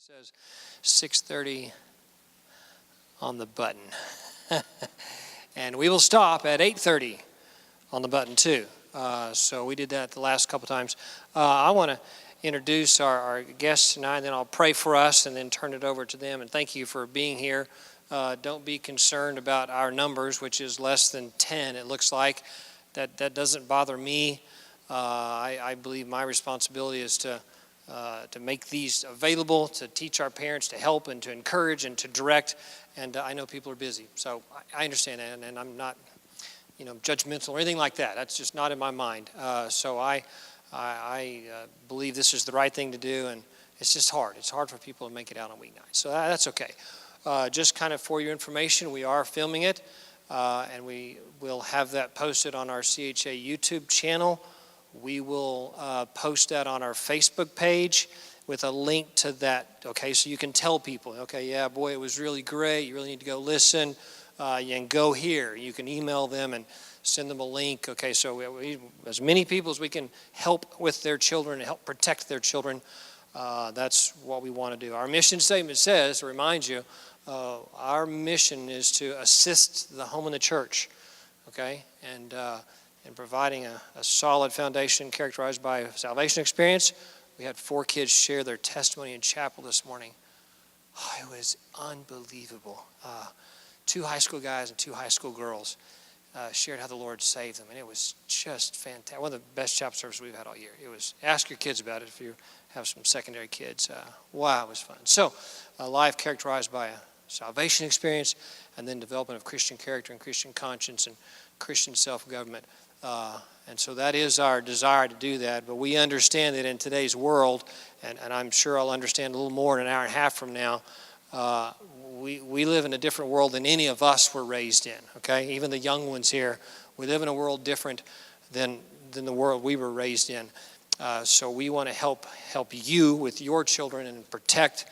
says 6:30 on the button. And we will stop at 8:30 on the button too. So we did that the last couple times. I want to introduce our guests tonight, and then I'll pray for us and then turn it over to them. And thank you for being here. Don't be concerned about our numbers, which is less than 10, it looks like. That doesn't bother me. I believe my responsibility is to make these available, to teach our parents, to help and to encourage and to direct. And I know people are busy, so I understand that, and I'm not, judgmental or anything like that. That's just not in my mind. So I believe this is the right thing to do, and it's just hard. It's hard for people to make it out on weeknights, so that's okay. Just kind of for your information, we are filming it, and we will have that posted on our CHA YouTube channel. We will post that on our Facebook page with a link to that, okay, so you can tell people, okay, yeah, boy, it was really great, you really need to go listen, you can go here. You can email them and send them a link, okay, so we, as many people as we can help with their children and help protect their children, that's what we want to do. Our mission statement says, to remind you, our mission is to assist the home and the church, okay, and providing a solid foundation characterized by salvation experience. We had 4 kids share their testimony in chapel this morning. Oh, it was unbelievable. 2 high school guys and 2 high school girls shared how the Lord saved them, and it was just fantastic. One of the best chapel services we've had all year. It was, ask your kids about it if you have some secondary kids. Wow, it was fun. So, a life characterized by a salvation experience, and then development of Christian character and Christian conscience and Christian self-government. And so that is our desire to do that. But we understand that in today's world, and I'm sure I'll understand a little more in an hour and a half from now, we live in a different world than any of us were raised in, okay? Even the young ones here, we live in a world different than the world we were raised in. So we want to help you with your children and protect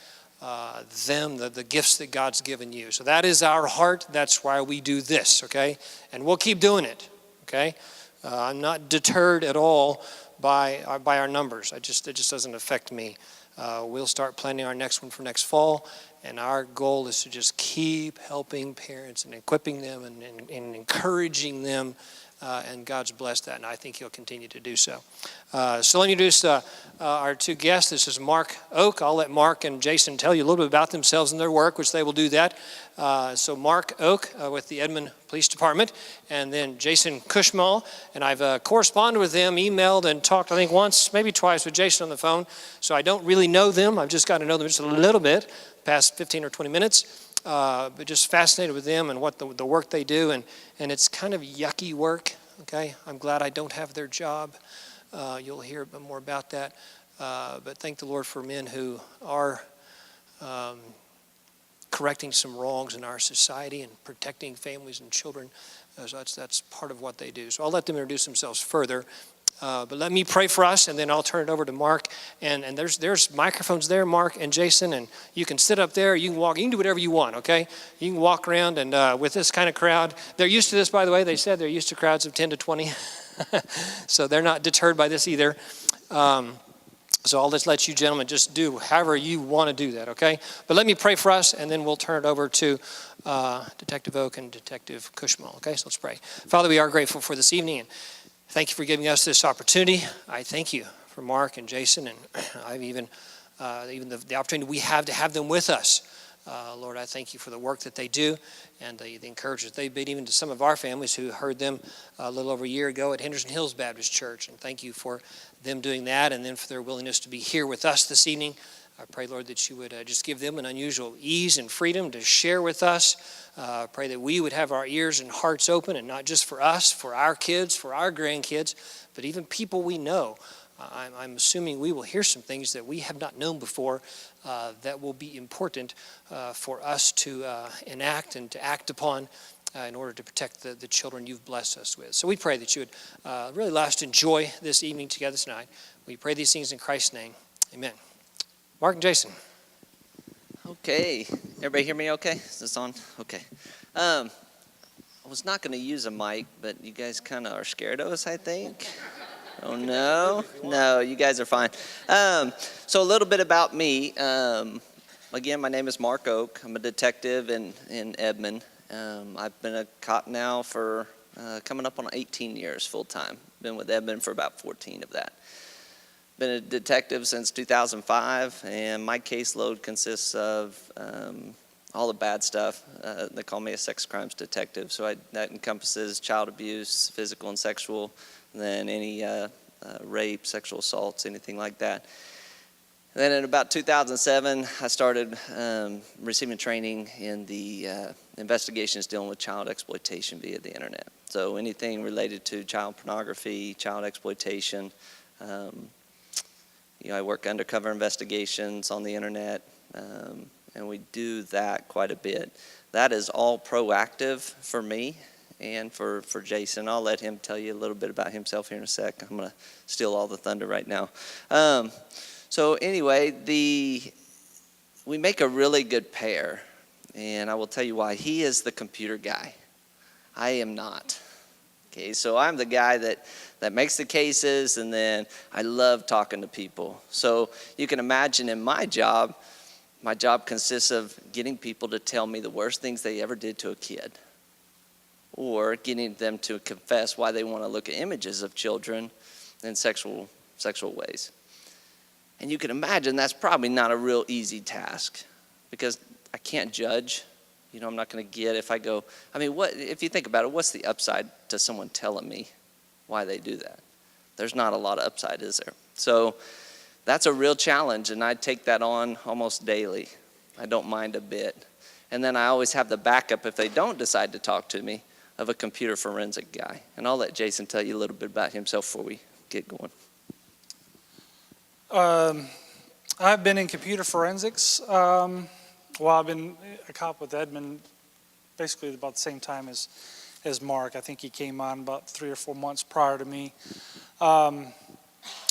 them, the gifts that God's given you. So that is our heart. That's why we do this, okay? And we'll keep doing it, okay? I'm not deterred at all by our numbers. It just doesn't affect me. We'll start planning our next one for next fall, and our goal is to just keep helping parents and equipping them and encouraging them, and God's blessed that, and I think He'll continue to do so. So let me introduce our 2 guests. This is Mark Oak. I'll let Mark and Jason tell you a little bit about themselves and their work, which they will do that. So Mark Oak with the Edmond Police Department, and then Jason Cushmall. And I've corresponded with them, emailed, and talked, I think, once, maybe twice with Jason on the phone. So I don't really know them. I've just got to know them just a little bit, past 15 or 20 minutes. But just fascinated with them and what the work they do. And it's kind of yucky work, okay? I'm glad I don't have their job. You'll hear a bit more about that. But thank the Lord for men who are correcting some wrongs in our society and protecting families and children. So that's part of what they do. So I'll let them introduce themselves further. But let me pray for us, and then I'll turn it over to Mark. And there's microphones there, Mark and Jason, and you can sit up there, you can walk, you can do whatever you want, okay? You can walk around, and with this kind of crowd, they're used to this, by the way. They said they're used to crowds of 10 to 20. So they're not deterred by this either. So I'll just let you gentlemen just do however you want to do that, okay? But let me pray for us, and then we'll turn it over to Detective Oak and Detective Cushmall, okay? So let's pray. Father, we are grateful for this evening, and thank you for giving us this opportunity. I thank you for Mark and Jason, and I've even the opportunity we have to have them with us. Lord, I thank you for the work that they do and the encouragement they've been even to some of our families who heard them a little over a year ago at Henderson Hills Baptist Church. And thank you for them doing that, and then for their willingness to be here with us this evening. I pray, Lord, that you would just give them an unusual ease and freedom to share with us. I pray that we would have our ears and hearts open, and not just for us, for our kids, for our grandkids, but even people we know. I'm assuming we will hear some things that we have not known before that will be important for us to enact and to act upon in order to protect the children you've blessed us with. So we pray that you would really allow us to enjoy this evening together tonight. We pray these things in Christ's name. Amen. Mark and Jason. Okay. Everybody hear me okay? Is this on? Okay. I was not going to use a mic, but you guys kind of are scared of us, I think. Oh, no? No, you guys are fine. So a little bit about me. again, my name is Mark Oak. I'm a detective in Edmond. I've been a cop now for coming up on 18 years full-time. Been with Edmond for about 14 of that. Been a detective since 2005, and my caseload consists of all the bad stuff. They call me a sex crimes detective, so that encompasses child abuse, physical and sexual, and then any rape, sexual assaults, anything like that. And then in about 2007, I started receiving training in the investigations dealing with child exploitation via the internet. So anything related to child pornography, child exploitation. I work undercover investigations on the internet, and we do that quite a bit. That is all proactive for me and for Jason. I'll let him tell you a little bit about himself here in a sec. I'm going to steal all the thunder right now. So anyway, we make a really good pair, and I will tell you why. He is the computer guy. I am not. Okay, so I'm the guy that makes the cases, and then I love talking to people. So you can imagine in my job consists of getting people to tell me the worst things they ever did to a kid, or getting them to confess why they want to look at images of children in sexual ways. And you can imagine that's probably not a real easy task, because I can't judge. I'm not going to get if I go, if you think about it, what's the upside to someone telling me why they do that? There's not a lot of upside, is there? So that's a real challenge, and I take that on almost daily. I don't mind a bit. And then I always have the backup, if they don't decide to talk to me, of a computer forensic guy. And I'll let Jason tell you a little bit about himself before we get going. I've been in computer forensics. I've been a cop with Edmond basically about the same time as Mark. I think he came on about 3 or 4 months prior to me.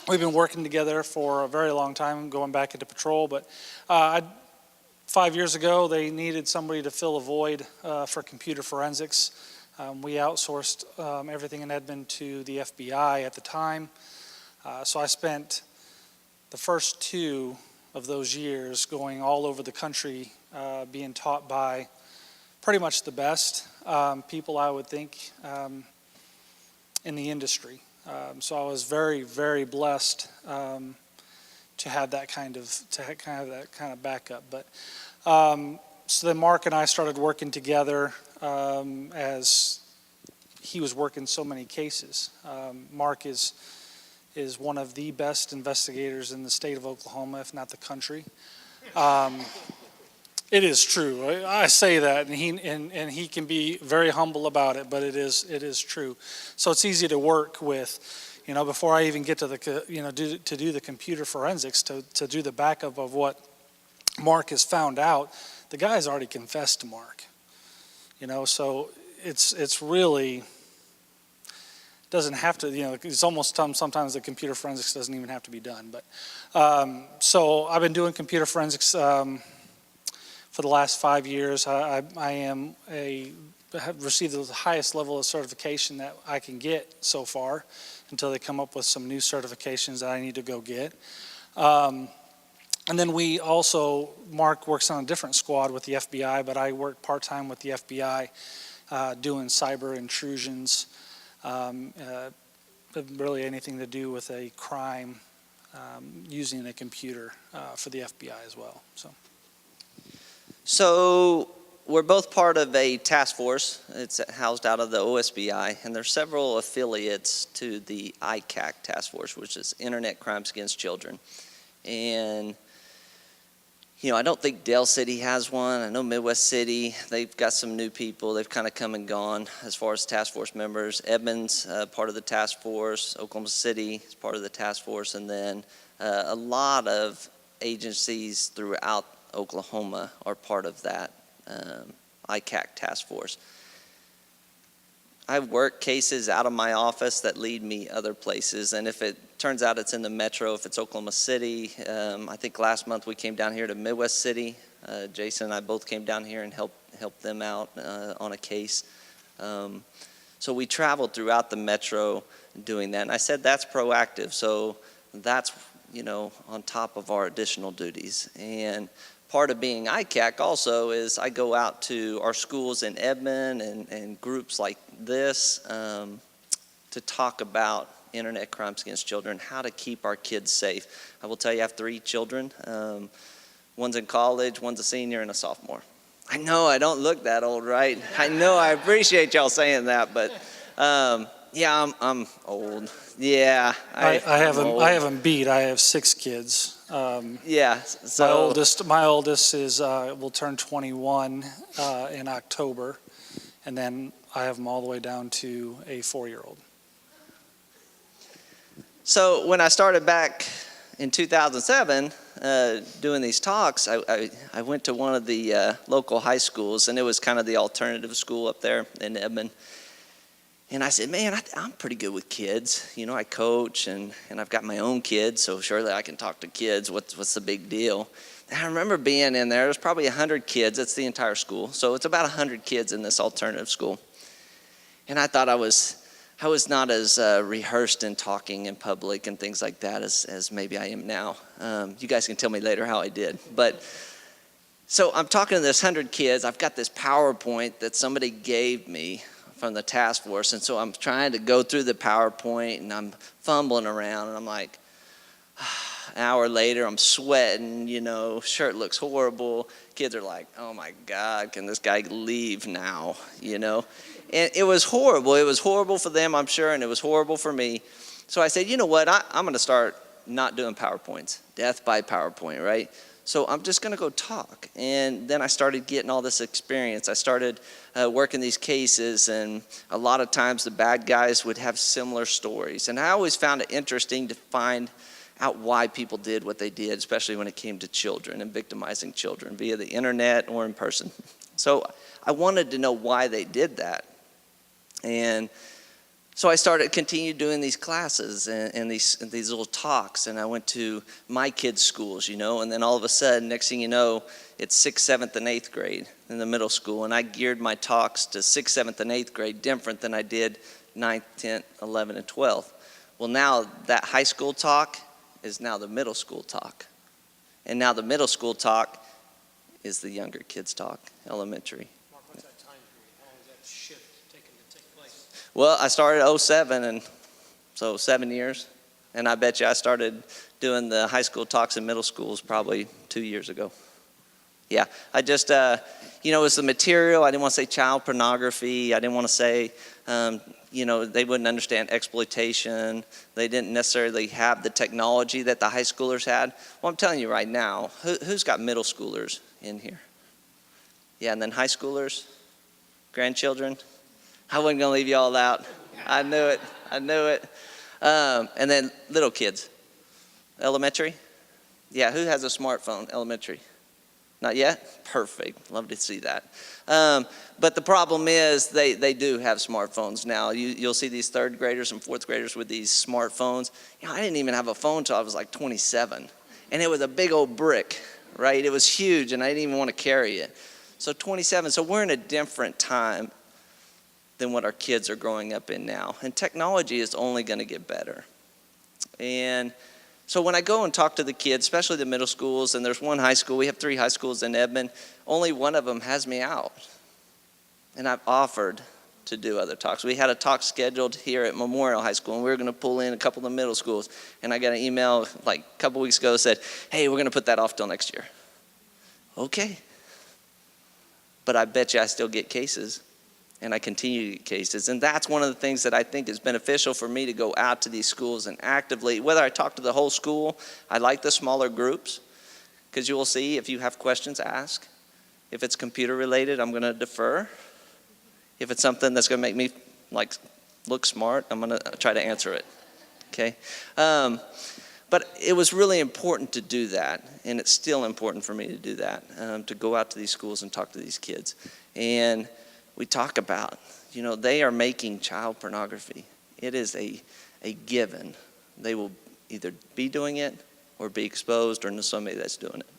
We've been working together for a very long time, going back into patrol. But 5 years ago, they needed somebody to fill a void for computer forensics. We outsourced everything in Edmond to the FBI at the time. So I spent the first 2 of those years going all over the country, being taught by pretty much the best people, I would think, in the industry. So I was very, very blessed to have that kind of backup. But so then Mark and I started working together as he was working so many cases. Mark is one of the best investigators in the state of Oklahoma, if not the country. It is true. I say that, and he can be very humble about it, but it is true. So it's easy to work with. Before I even get to to do the computer forensics, to do the backup of what Mark has found out, the guy's already confessed to Mark. So it's really doesn't have to. It's almost sometimes the computer forensics doesn't even have to be done. But so I've been doing computer forensics for the last 5 years. I have received the highest level of certification that I can get so far, until they come up with some new certifications that I need to go get. And then Mark works on a different squad with the FBI, but I work part-time with the FBI doing cyber intrusions, really anything to do with a crime using a computer for the FBI as well. So we're both part of a task force. It's housed out of the OSBI, and there's several affiliates to the ICAC task force, which is Internet Crimes Against Children. And I don't think Dale City has one. I know Midwest City, they've got some new people. They've kind of come and gone as far as task force members. Edmonds, part of the task force. Oklahoma City is part of the task force. And then a lot of agencies throughout Oklahoma are part of that ICAC task force. I work cases out of my office that lead me other places, and if it turns out it's in the metro, if it's Oklahoma City, I think last month we came down here to Midwest City. Jason and I both came down here and helped them out on a case. So we traveled throughout the metro doing that, and I said that's proactive, so that's on top of our additional duties. And part of being ICAC also is I go out to our schools in Edmond and groups like this to talk about internet crimes against children, how to keep our kids safe. I will tell you, I have 3 children. One's in college, one's a senior, and a sophomore. I know I don't look that old, right? I know, I appreciate y'all saying that, but yeah, I'm old. Yeah, I have I'm them. old. I have them beat. I have 6 kids. Yeah, so My oldest is will turn 21 in October, and then I have them all the way down to a 4-year-old. So when I started back in 2007 doing these talks, I went to one of the local high schools, and it was kind of the alternative school up there in Edmond. And I said, man, I'm pretty good with kids. You know, I coach, and I've got my own kids, so surely I can talk to kids. What's the big deal? And I remember being in there. There's probably 100 kids. That's the entire school. So it's about 100 kids in this alternative school. And I thought I was not as rehearsed in talking in public and things like that as maybe I am now. You guys can tell me later how I did. But so I'm talking to this 100 kids. I've got this PowerPoint that somebody gave me from the task force, and so I'm trying to go through the PowerPoint, and I'm fumbling around, and I'm like, an hour later, I'm sweating, you know, shirt looks horrible. Kids are like, oh my God, can this guy leave now, you know? And it was horrible. It was horrible for them, I'm sure, and it was horrible for me. So I said, you know what, I'm going to start not doing PowerPoints. Death by PowerPoint, right? So I'm just going to go talk. And then I started getting all this experience. I started working these cases, and a lot of times the bad guys would have similar stories. And I always found it interesting to find out why people did what they did, especially when it came to children and victimizing children via the internet or in person. So I wanted to know why they did that. And so I continued doing these classes and these little talks, and I went to my kids' schools, you know, and then all of a sudden, next thing you know, it's 6th, 7th, and 8th grade in the middle school, and I geared my talks to 6th, 7th, and 8th grade different than I did 9th, 10th, 11th, and 12th. Well, now that high school talk is now the middle school talk, and now the middle school talk is the younger kids' talk, elementary. Mark, what's that time period? How long is that shift taken to take place? Well, I started 07, and so 7 years. And I bet you I started doing the high school talks in middle schools probably 2 years ago. Yeah, I just, you know, it was the material. I didn't want to say child pornography. I didn't want to say, you know, they wouldn't understand exploitation. They didn't necessarily have the technology that the high schoolers had. Well, I'm telling you right now, who's got middle schoolers in here? Yeah, and then high schoolers, grandchildren. I wasn't going to leave you all out. I knew it. I knew it. And then little kids. Elementary? Yeah, who has a smartphone? Elementary? Not yet? Perfect. Love to see that. But the problem is they do have smartphones now. You'll see these 3rd graders and 4th graders with these smartphones. You know, I didn't even have a phone until I was like 27. And it was a big old brick, right? It was huge, and I didn't even want to carry it. So 27. So we're in a different time than what our kids are growing up in now. And technology is only going to get better. And so when I go and talk to the kids, especially the middle schools, and there's one high school, we have 3 high schools in Edmond, only one of them has me out. And I've offered to do other talks. We had a talk scheduled here at Memorial High School, and we were going to pull in a couple of the middle schools. And I got an email like a couple weeks ago that said, hey, we're going to put that off till next year. Okay. But I bet you I still get cases. And I continue to get cases. And that's one of the things that I think is beneficial for me to go out to these schools and actively, whether I talk to the whole school, I like the smaller groups, because you will see if you have questions, ask. If it's computer related, I'm going to defer. If it's something that's going to make me like look smart, I'm going to try to answer it. Okay? But it was really important to do that, and it's still important for me to do that, to go out to these schools and talk to these kids. And we talk about, you know, they are making child pornography. It is a given. They will either be doing it or be exposed or know somebody that's doing it.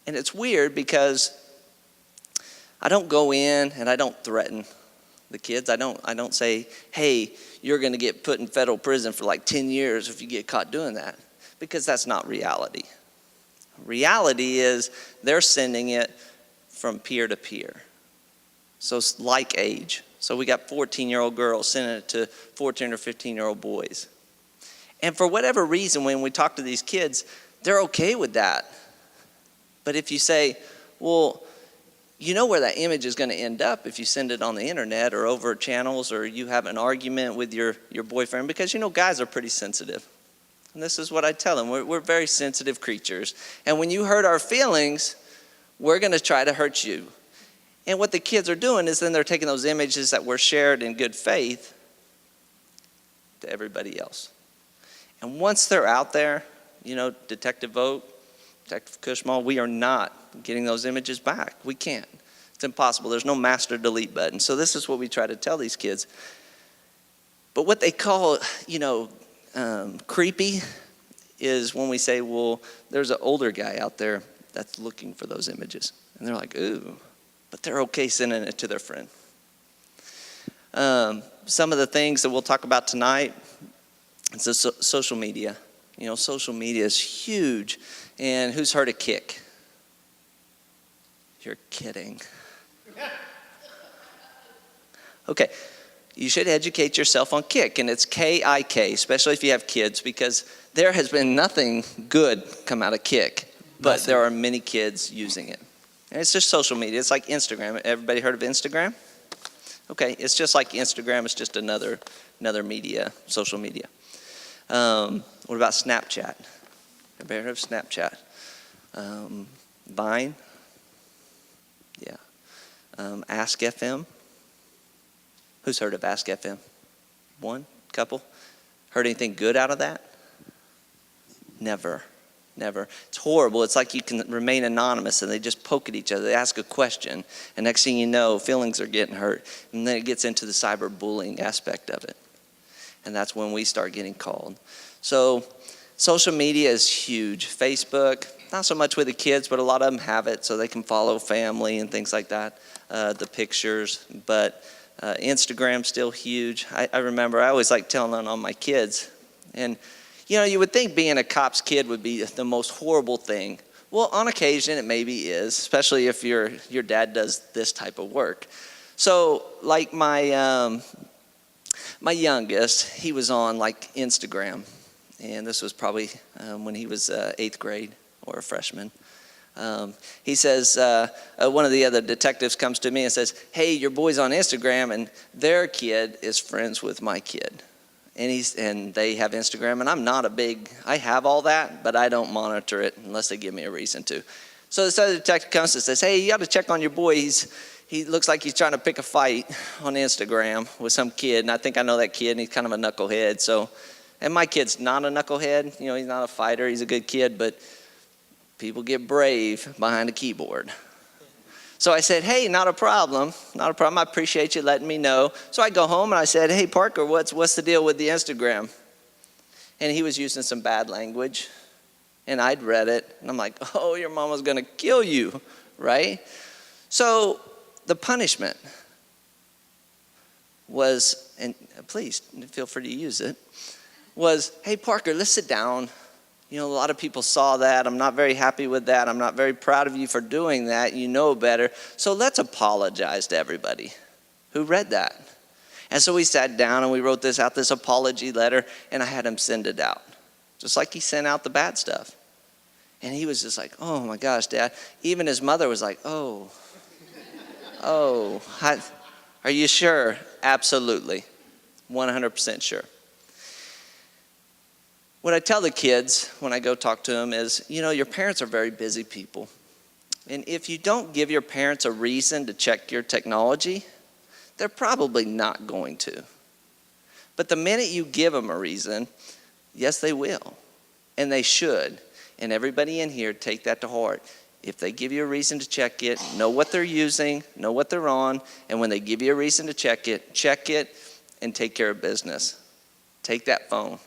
And it's weird because I don't go in and I don't threaten the kids. I don't say, hey, you're going to get put in federal prison for like 10 years if you get caught doing that, because that's not reality. Reality is they're sending it from peer to peer. So it's like age. So we got 14-year-old girls sending it to 14 or 15-year-old boys. And for whatever reason, when we talk to these kids, they're okay with that. But if you say, well, you know where that image is going to end up if you send it on the internet or over channels, or you have an argument with your boyfriend, because guys are pretty sensitive. And this is what I tell them. We're very sensitive creatures. And when you hurt our feelings, we're going to try to hurt you. And what the kids are doing is then they're taking those images that were shared in good faith to everybody else. And once they're out there, Detective Vogt, Detective Kushmal, we are not getting those images back. We can't. It's impossible. There's no master delete button. So this is what we try to tell these kids. But what they call, creepy is when we say, well, there's an older guy out there that's looking for those images. And they're like, ooh, but they're okay sending it to their friend. Some of the things that we'll talk about tonight is social media. Social media is huge. And who's heard of Kik? You're kidding. Okay, you should educate yourself on Kik, and it's K-I-K, especially if you have kids, because there has been nothing good come out of Kik, but there are many kids using it. And it's just social media. It's like Instagram. Everybody heard of Instagram? Okay, it's just like Instagram. It's just another media, social media. What about Snapchat? Everybody heard of Snapchat? Vine? Yeah. Ask FM? Who's heard of Ask FM? One? Couple? Heard anything good out of that? Never. It's horrible. It's like you can remain anonymous and they just poke at each other. They ask a question, and next thing you know, feelings are getting hurt. And then it gets into the cyberbullying aspect of it. And that's when we start getting called. So social media is huge. Facebook, not so much with the kids, but a lot of them have it so they can follow family and things like that, the pictures. But Instagram's still huge. I remember I always like telling on my kids. And you would think being a cop's kid would be the most horrible thing. Well, on occasion it maybe is, especially if your dad does this type of work. So like my youngest, he was on like Instagram, and this was probably when he was 8th grade or a freshman. He says, one of the other detectives comes to me and says, hey, your boy's on Instagram and their kid is friends with my kid. And they have Instagram, and I have all that, but I don't monitor it unless they give me a reason to. So this other detective comes and says, hey, you got to check on your boy. He looks like he's trying to pick a fight on Instagram with some kid, and I think I know that kid, and he's kind of a knucklehead. And my kid's not a knucklehead. He's not a fighter. He's a good kid, but people get brave behind a keyboard. So I said, hey, not a problem. I appreciate you letting me know. So I go home and I said, hey, Parker, what's the deal with the Instagram? And he was using some bad language, and I'd read it, and I'm like, oh, your mama's going to kill you, right? So the punishment was, and please feel free to use it, was, hey, Parker, let's sit down. A lot of people saw that. I'm not very happy with that. I'm not very proud of you for doing that. You know better. So let's apologize to everybody who read that. And so we sat down and we wrote this apology letter, and I had him send it out, just like he sent out the bad stuff. And he was just like, oh my gosh, Dad. Even his mother was like, oh, are you sure? Absolutely, 100% sure. What I tell the kids when I go talk to them is, your parents are very busy people. And if you don't give your parents a reason to check your technology, they're probably not going to. But the minute you give them a reason, yes, they will. And they should. And everybody in here, take that to heart. If they give you a reason to check it, know what they're using, know what they're on, and when they give you a reason to check it, and take care of business. Take that phone.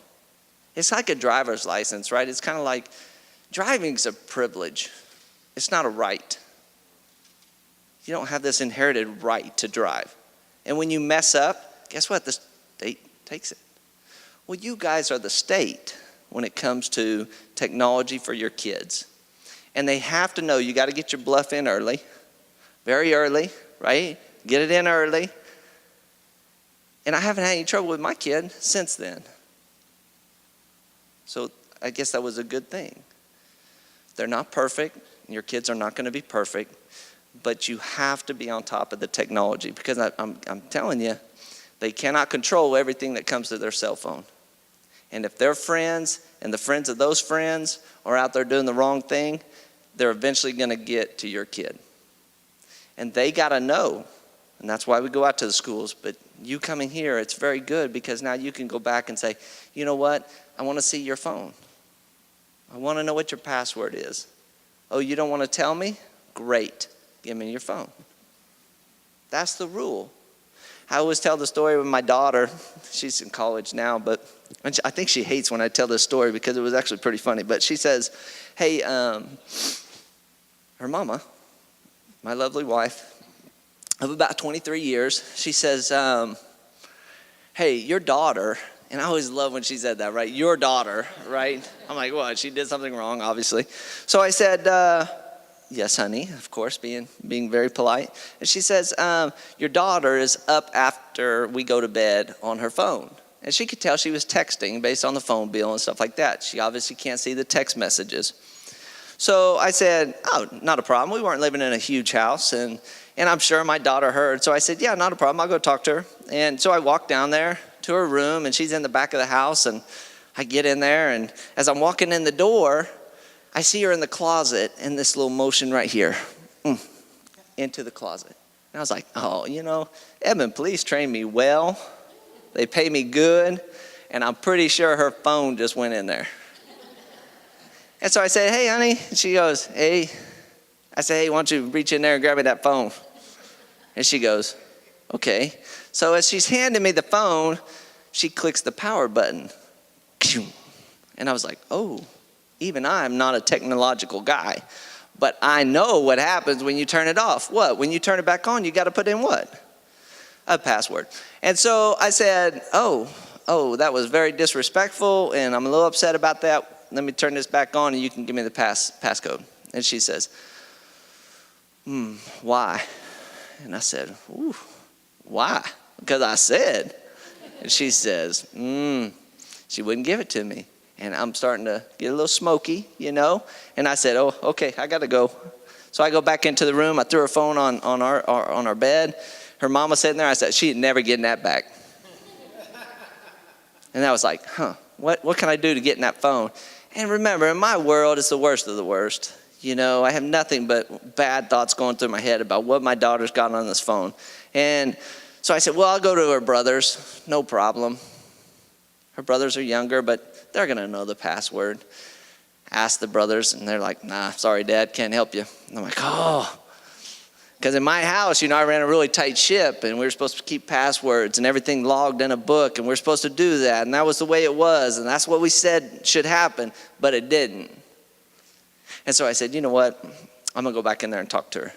It's like a driver's license, right? It's kind of like driving's a privilege. It's not a right. You don't have this inherited right to drive. And when you mess up, guess what? The state takes it. Well, you guys are the state when it comes to technology for your kids. And they have to know you got to get your bluff in early, very early, right? Get it in early. And I haven't had any trouble with my kid since then. So I guess that was a good thing. They're not perfect. Your kids are not going to be perfect. But you have to be on top of the technology, because I'm telling you, they cannot control everything that comes to their cell phone. And if their friends and the friends of those friends are out there doing the wrong thing, they're eventually going to get to your kid. And they got to know. And that's why we go out to the schools. But you coming here, it's very good, because now you can go back and say, you know what? I want to see your phone. I want to know what your password is. Oh, you don't want to tell me? Great. Give me your phone. That's the rule. I always tell the story with my daughter. She's in college now, but I think she hates when I tell this story, because it was actually pretty funny. But she says, hey, her mama, my lovely wife of about 23 years, she says, hey, your daughter, and I always love when she said that, right? Your daughter, right? I'm like, what? She did something wrong, obviously. So I said, yes, honey, of course, being very polite. And she says, your daughter is up after we go to bed on her phone. And she could tell she was texting based on the phone bill and stuff like that. She obviously can't see the text messages. So I said, oh, not a problem. We weren't living in a huge house, and I'm sure my daughter heard. So I said, yeah, not a problem. I'll go talk to her. And so I walked down there to her room, and she's in the back of the house, and I get in there, and as I'm walking in the door, I see her in the closet in this little motion right here, into the closet. And I was like, oh, Edmond Police trained me well. They pay me good, and I'm pretty sure her phone just went in there. And so I said, hey, honey. And she goes, hey. I said, hey, why don't you reach in there and grab me that phone? And she goes, okay. So as she's handing me the phone, she clicks the power button. And I was like, oh, even I'm not a technological guy. But I know what happens when you turn it off. What? When you turn it back on, you got to put in what? A password. And so I said, oh, that was very disrespectful, and I'm a little upset about that. Let me turn this back on, and you can give me the passcode. And she says, why? And I said, ooh, why? Because I said. And she says, she wouldn't give it to me. And I'm starting to get a little smoky, And I said, oh, okay, I got to go. So I go back into the room. I threw her phone on our bed. Her mom was sitting there. I said, she'd never getting that back. And I was like, what can I do to get in that phone? And remember, in my world, it's the worst of the worst. I have nothing but bad thoughts going through my head about what my daughter's got on this phone. And so I said, well, I'll go to her brothers. No problem. Her brothers are younger, but they're going to know the password. Ask the brothers, and they're like, nah, sorry, Dad, can't help you. And I'm like, oh. Because in my house, I ran a really tight ship, and we were supposed to keep passwords and everything logged in a book, and we were supposed to do that, and that was the way it was, and that's what we said should happen, but it didn't. And so I said, you know what? I'm going to go back in there and talk to her.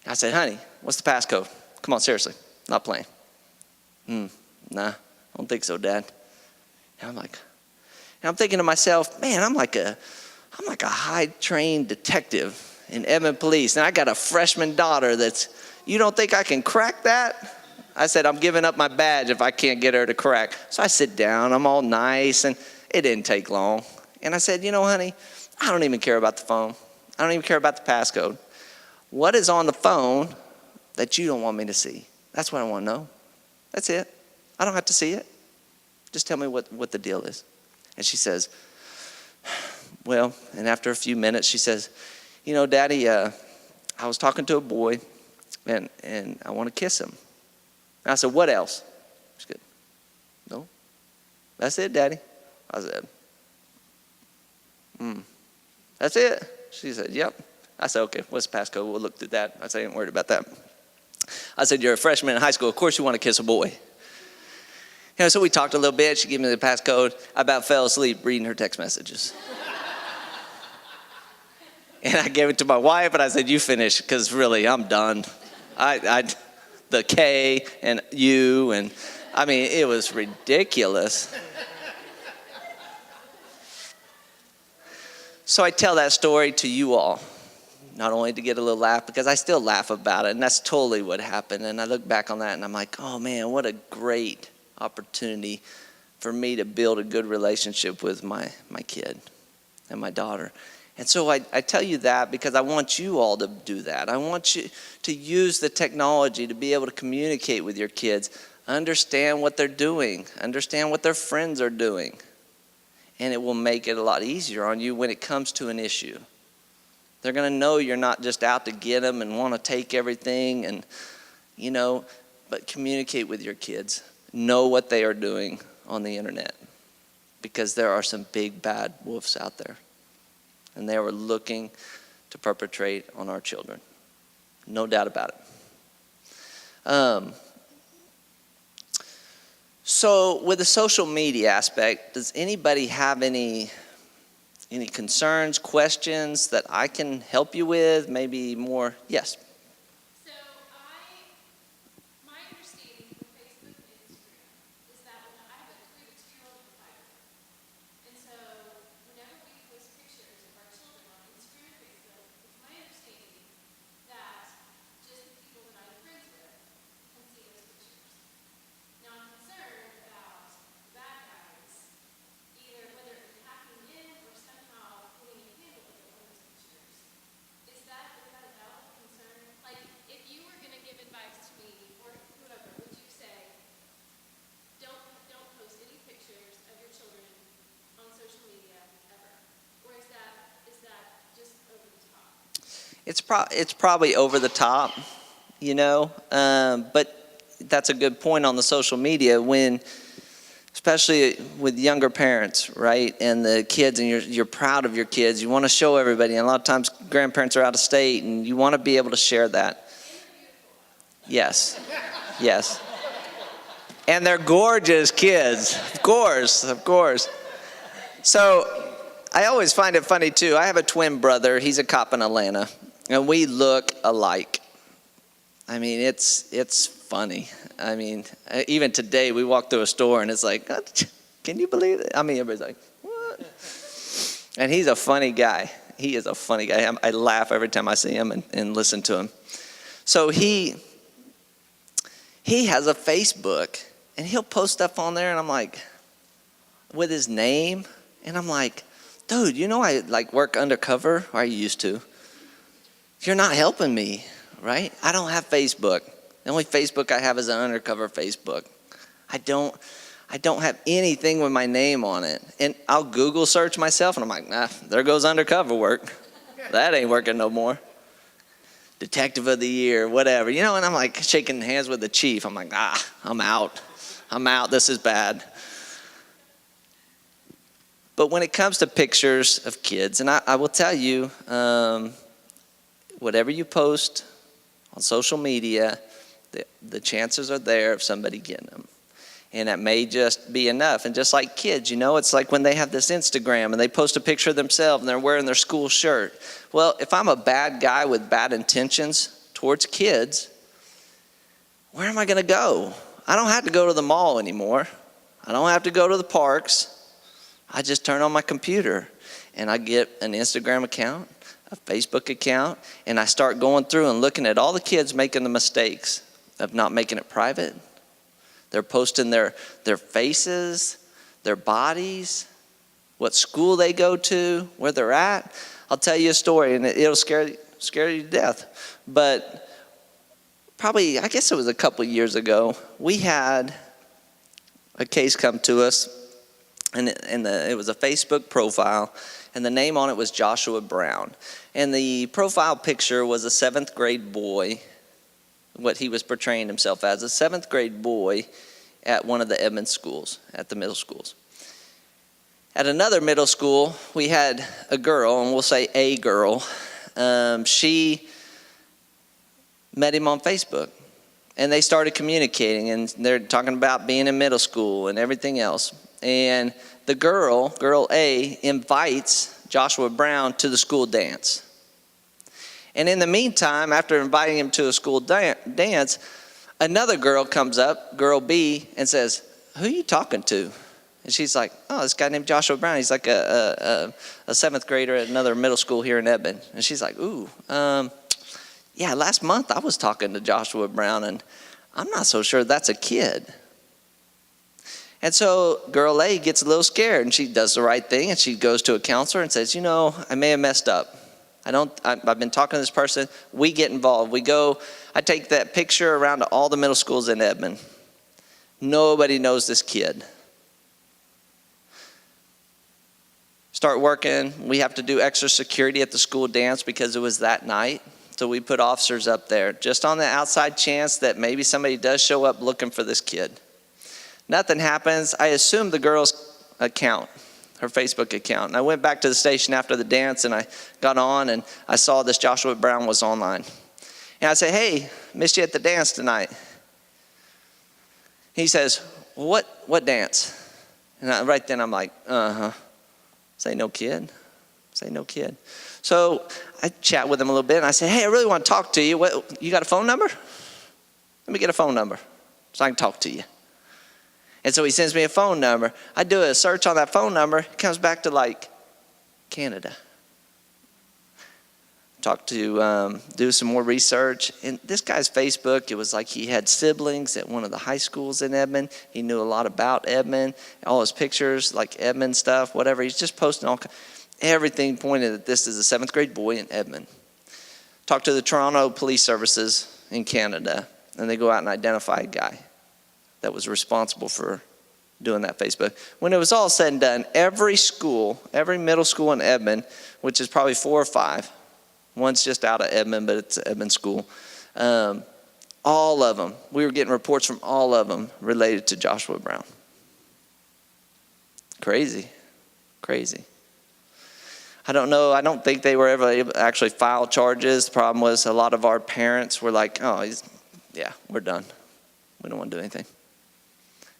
I said, honey, what's the passcode? Come on, seriously, not playing. Nah, I don't think so, Dad. And I'm thinking to myself, man, I'm like a high-trained detective in Edmond Police, and I got a freshman daughter you don't think I can crack that? I said, I'm giving up my badge if I can't get her to crack. So I sit down, I'm all nice, and it didn't take long. And I said, honey, I don't even care about the phone. I don't even care about the passcode. What is on the phone that you don't want me to see? That's what I want to know. That's it. I don't have to see it. Just tell me what the deal is. And she says, well, and after a few minutes, she says, Daddy, I was talking to a boy, and I want to kiss him. And I said, what else? She said, no, that's it, Daddy. I said, that's it? She said, yep. I said, okay, what's the passcode? We'll look through that. I said, I ain't worried about that. I said, you're a freshman in high school. Of course you want to kiss a boy. So we talked a little bit. She gave me the passcode. I about fell asleep reading her text messages. And I gave it to my wife, and I said, you finish, because really, I'm done. The K and U, and it was ridiculous. So I tell that story to you all, not only to get a little laugh, because I still laugh about it, and that's totally what happened. And I look back on that, and I'm like, oh man, what a great opportunity for me to build a good relationship with my kid and my daughter. And so I tell you that because I want you all to do that. I want you to use the technology to be able to communicate with your kids, understand what they're doing, understand what their friends are doing. And it will make it a lot easier on you when it comes to an issue. They're going to know you're not just out to get them and want to take everything, and but communicate with your kids. Know what they are doing on the internet, because there are some big bad wolves out there. And they were looking to perpetrate on our children. No doubt about it. So with the social media aspect, does anybody have any concerns, questions that I can help you with? Maybe more? Yes. So my understanding from Facebook and Instagram is that when I have a 3-2-year-old and a 5-year-old. And so whenever we post pictures of our children on Instagram and Facebook, it's my understanding that just the people that I'm friends with can see those pictures. Now I'm concerned about the bad guys, either whether it's hacking in or somehow putting a handle on those pictures. Is that a valid concern? Like, if you were going to give advice to me or whoever, would you say, don't post any pictures of your children on social media ever? Or is that just over the top? It's probably over the top, but that's a good point on the social media especially with younger parents, right? And the kids, and you're proud of your kids. You want to show everybody. And a lot of times grandparents are out of state, and you want to be able to share that. Yes. Yes. And they're gorgeous kids. Of course. So I always find it funny, too. I have a twin brother. He's a cop in Atlanta. And we look alike. I mean, it's funny. I mean, even today we walked through a store and it's like, can you believe it? I mean, everybody's like, what? And he's a funny guy. He is a funny guy. I laugh every time I see him and listen to him. So he has a Facebook, and he'll post stuff on there, and I'm like, with his name, and I'm like, dude, I work undercover, or I used to. You're not helping me, right? I don't have Facebook. The only Facebook I have is an undercover Facebook. I don't have anything with my name on it. And I'll Google search myself, and I'm like, nah, there goes undercover work. That ain't working no more. Detective of the year, whatever. And I'm like shaking hands with the chief. I'm like, I'm out. This is bad. But when it comes to pictures of kids, and I will tell you, whatever you post on social media, the chances are there of somebody getting them. And that may just be enough. And just like kids, it's like when they have this Instagram and they post a picture of themselves and they're wearing their school shirt. Well, if I'm a bad guy with bad intentions towards kids, where am I going to go? I don't have to go to the mall anymore. I don't have to go to the parks. I just turn on my computer and I get an Instagram account, a Facebook account, and I start going through and looking at all the kids making the mistakes of not making it private. They're posting their faces, their bodies, what school they go to, where they're at. I'll tell you a story, and it'll scare you to death. But probably, I guess it was a couple years ago, we had a case come to us, and it was a Facebook profile, and the name on it was Joshua Brown. And the profile picture was a 7th grade boy, what he was portraying himself as, a 7th grade boy at one of the Edmonds schools, at the middle schools. At another middle school, we had a girl, and we'll say a girl. She met him on Facebook, and they started communicating, and they're talking about being in middle school and everything else. And the girl A, invites Joshua Brown to the school dance. And in the meantime, after inviting him to a school dance, another girl comes up, girl B, and says, who are you talking to? And she's like, oh, this guy named Joshua Brown. He's like a seventh grader at another middle school here in Edmond. And she's like, ooh, yeah, last month I was talking to Joshua Brown, and I'm not so sure that's a kid. And so girl A gets a little scared, and she does the right thing, and she goes to a counselor and says, I may have messed up. I've been talking to this person. We get involved. We go, I take that picture around to all the middle schools in Edmond. Nobody knows this kid. Start working. We have to do extra security at the school dance because it was that night. So we put officers up there just on the outside chance that maybe somebody does show up looking for this kid. Nothing happens. I assume the girl's account, her Facebook account. And I went back to the station after the dance, and I got on, and I saw this Joshua Brown was online. And I said, hey, missed you at the dance tonight. He says, what dance? And right then I'm like, Say no kid. Say no kid. So I chat with him a little bit, and I said, hey, I really want to talk to you. You got a phone number? Let me get a phone number so I can talk to you. And so he sends me a phone number. I do a search on that phone number. It comes back to like Canada. Talk to, do some more research. And this guy's Facebook, it was like he had siblings at one of the high schools in Edmond. He knew a lot about Edmond. All his pictures, like Edmond stuff, whatever. He's just posting everything pointed that this is a 7th grade boy in Edmond. Talk to the Toronto Police Services in Canada, and they go out and identify a guy that was responsible for doing that Facebook. When it was all said and done, every school, every middle school in Edmond, which is probably 4 or 5, one's just out of Edmond, but it's Edmond school, all of them, we were getting reports from all of them related to Joshua Brown. Crazy. I don't know, I don't think they were ever able to actually file charges. The problem was a lot of our parents were like, yeah, we're done. We don't want to do anything.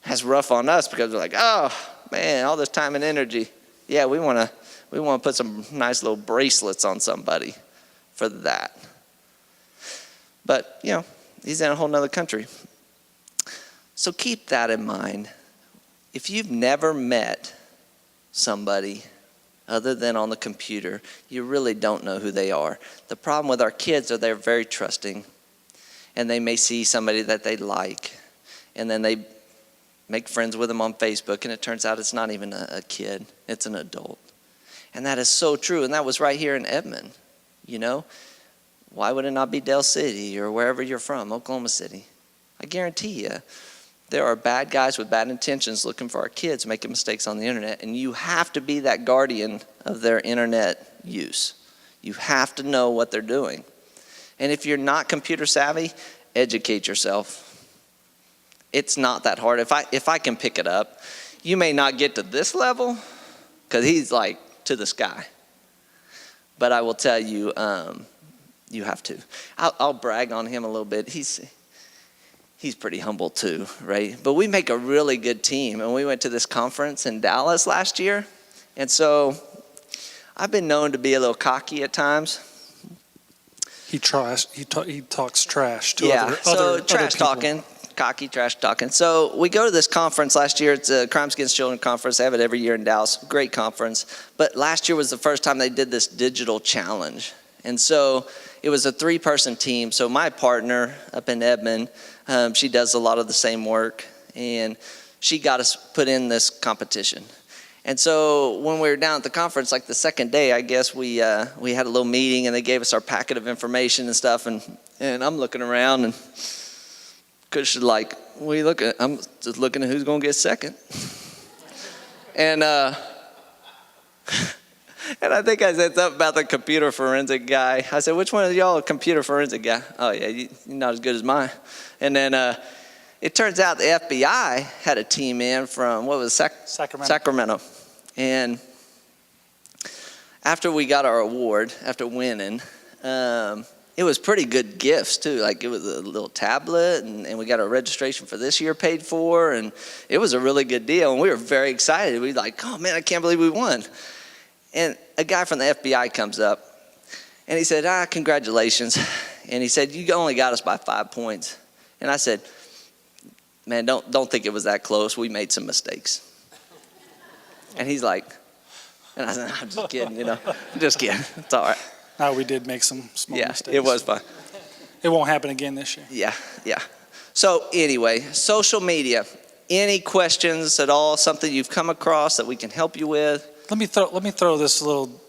That's rough on us because we're like, oh man, all this time and energy. Yeah, we want to put some nice little bracelets on somebody for that. But, he's in a whole nother country. So keep that in mind. If you've never met somebody other than on the computer, you really don't know who they are. The problem with our kids is they're very trusting, and they may see somebody that they like, and then they make friends with them on Facebook, and it turns out it's not even a kid, it's an adult. And that is so true, and that was right here in Edmond. Why would it not be Dale City or wherever you're from, Oklahoma City? I guarantee you, there are bad guys with bad intentions looking for our kids making mistakes on the internet, and you have to be that guardian of their internet use. You have to know what they're doing. And if you're not computer savvy, educate yourself. It's not that hard. If I can pick it up, you may not get to this level because he's like to the sky. But I will tell you, you have to. I'll brag on him a little bit. He's pretty humble too, right? But we make a really good team. And we went to this conference in Dallas last year. And so I've been known to be a little cocky at times. He talks trash to other trash people. Talking. Cocky trash talking. So we go to this conference last year. It's a Crimes Against Children conference. They have it every year in Dallas. Great conference. But last year was the first time they did this digital challenge. And so it was a 3-person team. So my partner up in Edmond, she does a lot of the same work. And she got us put in this competition. And so when we were down at the conference, like the second day, I guess we had a little meeting, and they gave us our packet of information and stuff. And I'm looking around, and Kush is like, I'm just looking at who's going to get second. And I think I said something about the computer forensic guy. I said, which one of y'all a computer forensic guy? Oh, yeah, you're not as good as mine. And then it turns out the FBI had a team in from, Sacramento. And after we got our award, after winning, it was pretty good gifts too. Like it was a little tablet, and we got our registration for this year paid for, and it was a really good deal. And we were very excited. We were like, oh man, I can't believe we won. And a guy from the FBI comes up, and he said, congratulations. And he said, you only got us by 5 points. And I said, man, don't think it was that close. We made some mistakes. And he's like, and I said, I'm just kidding, you know, I'm just kidding. It's all right. No, we did make some small Yeah, mistakes. it was fun. It won't happen again this year. Yeah. So anyway, social media. Any questions at all? Something you've come across that we can help you with? Let me throw this a little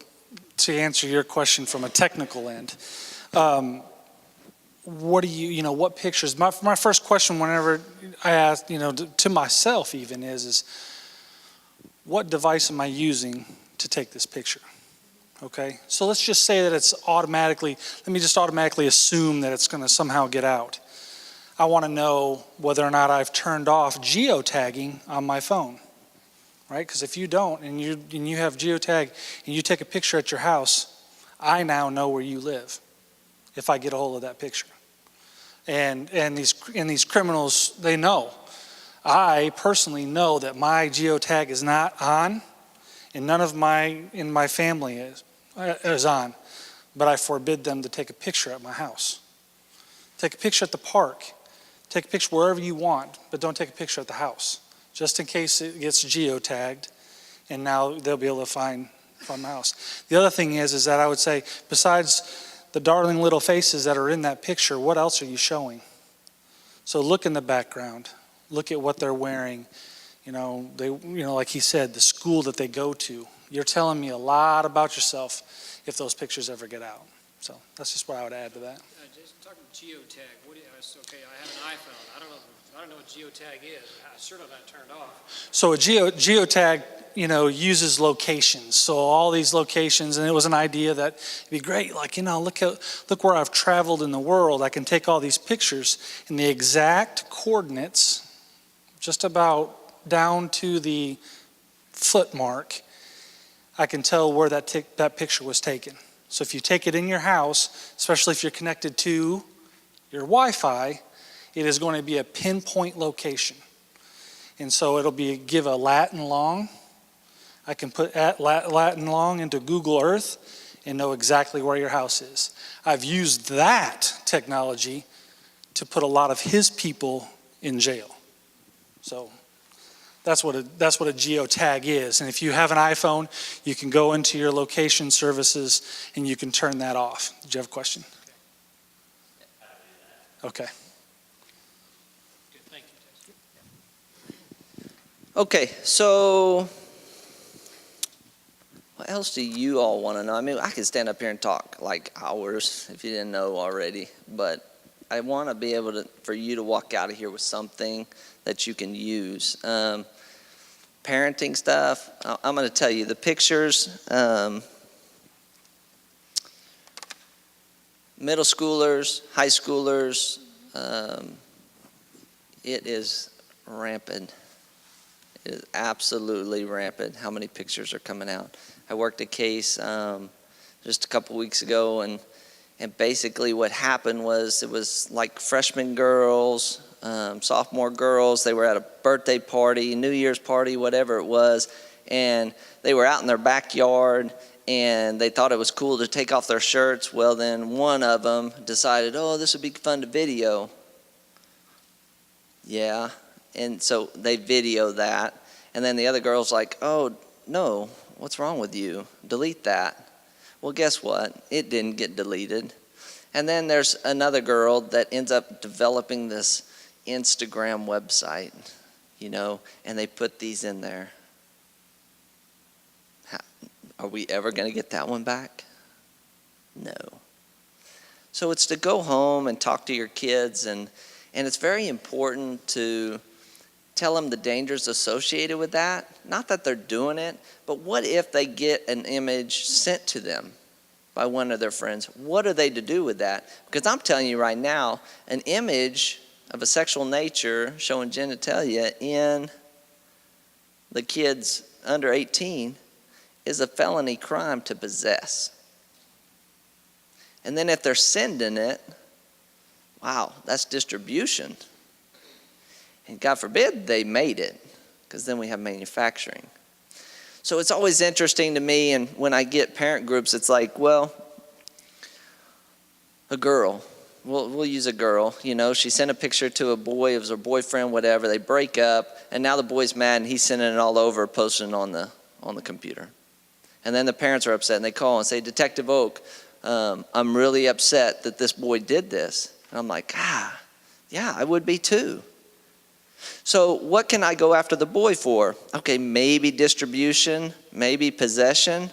to answer your question from a technical end. What do what pictures? My first question, whenever I ask, to myself even is what device am I using to take this picture? Okay, so let's just say that it's automatically. Let me just automatically assume that it's going to somehow get out. I want to know whether or not I've turned off geotagging on my phone, right? Because if you don't, and you have geotag, and you take a picture at your house, I now know where you live if I get a hold of that picture. And these criminals, they know. I personally know that my geotag is not on, and none of my family is on, but I forbid them to take a picture at my house. Take a picture at the park. Take a picture wherever you want, but don't take a picture at the house, just in case it gets geotagged, and now they'll be able to find from the house. The other thing is that I would say, besides the darling little faces that are in that picture, what else are you showing? So look in the background. Look at what they're wearing. Like he said, the school that they go to. You're telling me a lot about yourself if those pictures ever get out. So that's just what I would add to that. Just talking geotag, okay, I have an iPhone. I don't know what geotag is. I sure don't have it turned off. So a geotag, uses locations. So all these locations, and it was an idea that it'd be great. Like, look where I've traveled in the world. I can take all these pictures and the exact coordinates, just about down to the foot mark, I can tell where that picture was taken. So if you take it in your house, especially if you're connected to your Wi-Fi, it is going to be a pinpoint location. And so it'll give a Latin long. I can put Latin long into Google Earth and know exactly where your house is. I've used that technology to put a lot of his people in jail. So that's what a geotag is. And if you have an iPhone, you can go into your location services and you can turn that off. Did you have a question? Okay. Good, thank you. Okay, so what else do you all want to know? I mean, I could stand up here and talk like hours if you didn't know already, but I want to be able for you to walk out of here with something that you can use. Parenting stuff, I'm going to tell you, the pictures, middle schoolers, high schoolers, it is rampant. It is absolutely rampant how many pictures are coming out. I worked a case just a couple weeks ago, and basically what happened was it was like freshman girls, sophomore girls. They were at a birthday party, New Year's party, whatever it was, and they were out in their backyard, and they thought it was cool to take off their shirts. Well, then one of them decided, oh, this would be fun to video. Yeah, and so they video that, and then the other girl's like, oh, no, what's wrong with you? Delete that. Well, guess what? It didn't get deleted. And then there's another girl that ends up developing this Instagram website, and they put these in there. Are we ever going to get that one back? No. So it's to go home and talk to your kids, and it's very important to tell them the dangers associated with that. Not that they're doing it, but what if they get an image sent to them by one of their friends? What are they to do with that? Because I'm telling you right now, an image of a sexual nature showing genitalia in the kids under 18 is a felony crime to possess. And then if they're sending it, wow, that's distribution. And God forbid they made it, because then we have manufacturing. So it's always interesting to me, and when I get parent groups, it's like, well, a girl, we'll use a girl, she sent a picture to a boy, it was her boyfriend, whatever, they break up, and now the boy's mad and he's sending it all over, posting it on on the computer. And then the parents are upset and they call and say, Detective Oak, I'm really upset that this boy did this. And I'm like, yeah, I would be too. So what can I go after the boy for? Okay, maybe distribution, maybe possession.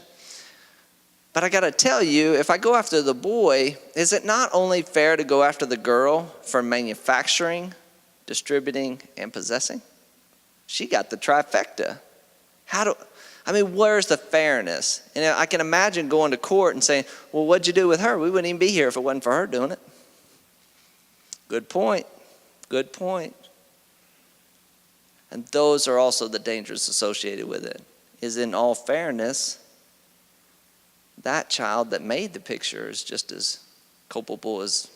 But I got to tell you, if I go after the boy, is it not only fair to go after the girl for manufacturing, distributing, and possessing? She got the trifecta. Where's the fairness? And I can imagine going to court and saying, well, what'd you do with her? We wouldn't even be here if it wasn't for her doing it. Good point. Good point. And those are also the dangers associated with it. Is in all fairness, that child that made the picture is just as culpable as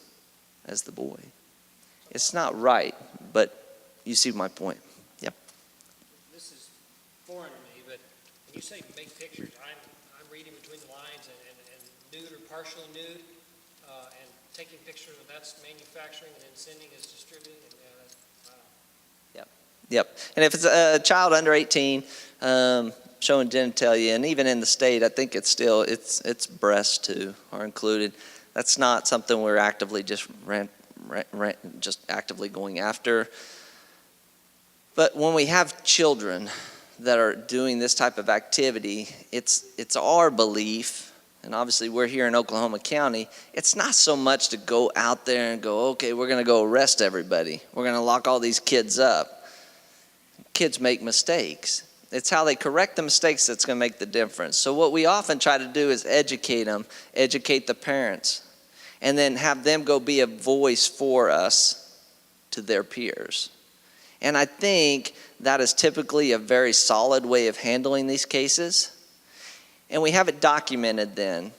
the boy. It's not right, but you see my point. Yep. This is foreign to me, but when you say make pictures, I'm reading between the lines and nude or partially nude, and taking pictures, and that's manufacturing, and then sending is distributing. Yep. And if it's a child under 18, showing genitalia, and even in the state, I think it's still, it's breasts too are included. That's not something we're actively just actively going after. But when we have children that are doing this type of activity, it's our belief, and obviously we're here in Oklahoma County, it's not so much to go out there and go, okay, we're going to go arrest everybody. We're going to lock all these kids up. Kids make mistakes. It's how they correct the mistakes that's going to make the difference. So what we often try to do is educate them, educate the parents, and then have them go be a voice for us to their peers. And I think that is typically a very solid way of handling these cases. And we have it documented then.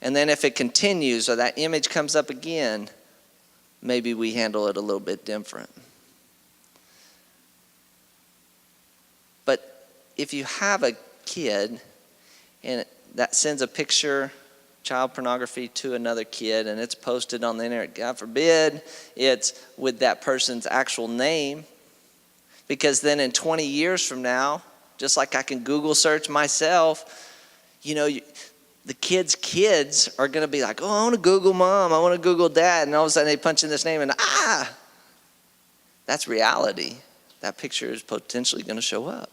And then if it continues or that image comes up again, maybe we handle it a little bit different. But if you have a kid and that sends a picture, child pornography, to another kid, and it's posted on the internet, God forbid it's with that person's actual name, because then in 20 years from now, just like I can Google search myself, the kids are going to be like, oh, I want to Google mom, I want to Google dad, and all of a sudden they punch in this name and that's reality. That picture is potentially going to show up.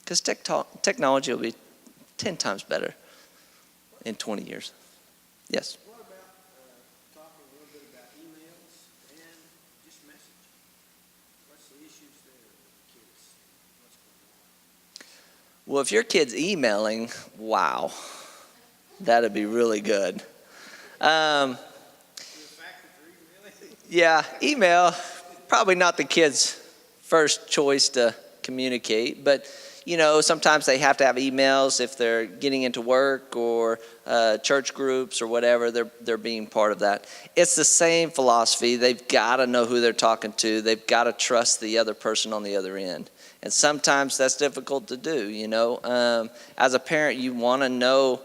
Because technology will be 10 times better in 20 years. Yes? What about talking a little bit about emails and just messaging? What's the issues there with kids? What's going on? Well, if your kid's emailing, wow, that'd be really good. Yeah, email, probably not the kid's first choice to communicate, but sometimes they have to have emails if they're getting into work or church groups or whatever, they're being part of that. It's the same philosophy. They've got to know who they're talking to. They've got to trust the other person on the other end. And sometimes that's difficult to do, As a parent, you want to know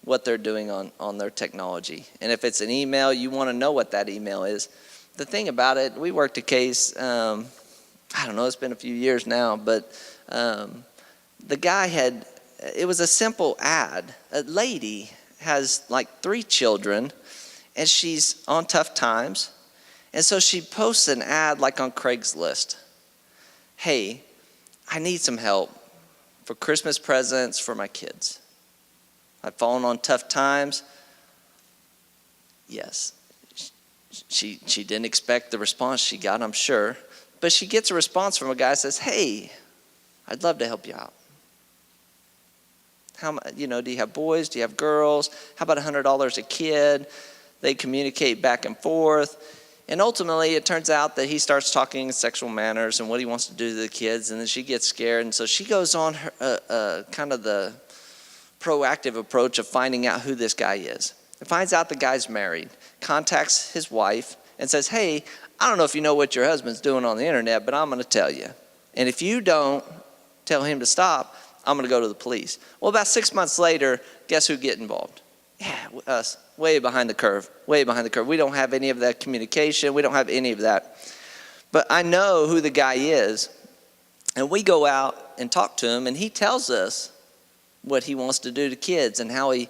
what they're doing on their technology. And if it's an email, you want to know what that email is. The thing about it, we worked a case, it's been a few years now, but the guy it was a simple ad. A lady has like 3 children and she's on tough times. And so she posts an ad like on Craigslist. Hey, I need some help for Christmas presents for my kids. I've fallen on tough times. Yes, she didn't expect the response she got, I'm sure. But she gets a response from a guy that says, hey, I'd love to help you out. Do you have boys? Do you have girls? How about $100 a kid? They communicate back and forth. And ultimately, it turns out that he starts talking in sexual manners and what he wants to do to the kids. And then she gets scared. And so she goes on kind of the proactive approach of finding out who this guy is. And finds out the guy's married. Contacts his wife and says, hey, I don't know if you know what your husband's doing on the internet, but I'm going to tell you. And if you don't tell him to stop, I'm going to go to the police. Well, about 6 months later, guess who get involved? Yeah, us. Way behind the curve. Way behind the curve. We don't have any of that communication. We don't have any of that. But I know who the guy is. And we go out and talk to him, and he tells us what he wants to do to kids and how he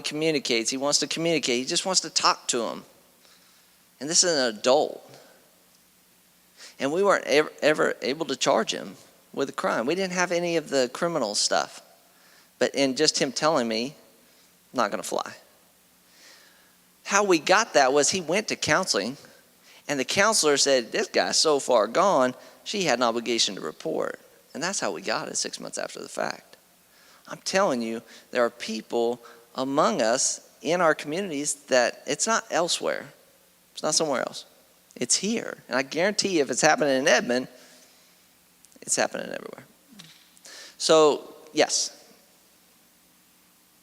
communicates. He wants to communicate. He just wants to talk to them. And this is an adult. And we weren't ever able to charge him with a crime. We didn't have any of the criminal stuff. But in just him telling me, not going to fly. How we got that was he went to counseling, and the counselor said, this guy's so far gone, she had an obligation to report. And that's how we got it 6 months after the fact. I'm telling you, there are people among us in our communities that it's not elsewhere. It's not somewhere else. It's here. And I guarantee you, if it's happening in Edmond, it's happening everywhere. So, yes.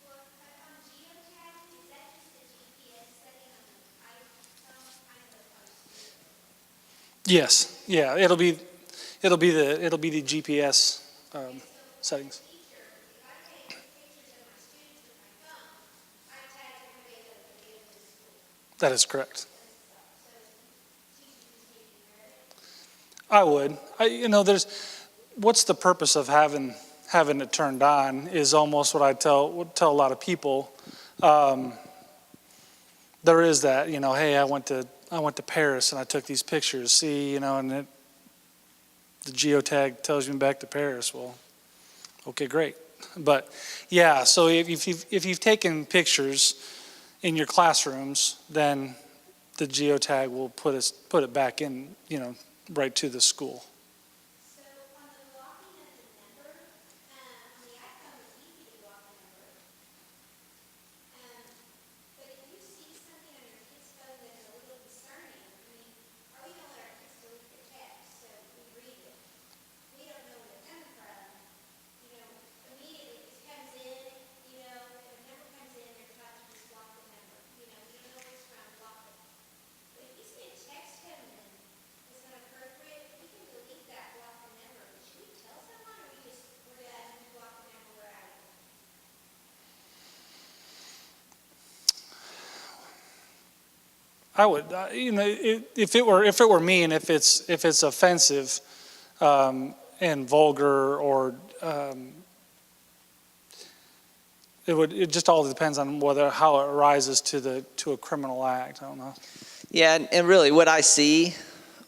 Well, on geotagging, is that just the GPS setting on the iPhone kind of opposed to? Yes, yeah, it'll be the GPS settings. Teacher, if I take pictures of my students with my phone, I tag everybody that they get into school. That is correct. So teachers can take care of it. I would. There's what's the purpose of having it turned on is almost what I tell a lot of people. There is that, hey, I went to Paris and I took these pictures. See, and the geotag tells me back to Paris. Well, okay, great. But yeah, so if you've taken pictures in your classrooms, then the geotag will put it back in, right to the school. So on the blocking of the number, on the iPhone, it's easy to block the number. But if you see something on your kid's phone that is a little concerning, are we gonna let our kids delete the text so we read it? We don't know where it's coming from. Immediately it comes in, if a number comes in, you're taught to just block the number. We don't know where it's from, block it. But if you see a text coming in, it's not appropriate, we can delete that, block the number. Should we tell someone, or we're done, we block the number, we're out of it? I would, if it were me, and if it's offensive and vulgar, or it just all depends on how it rises to a criminal act. I don't know. Yeah, and really what I see,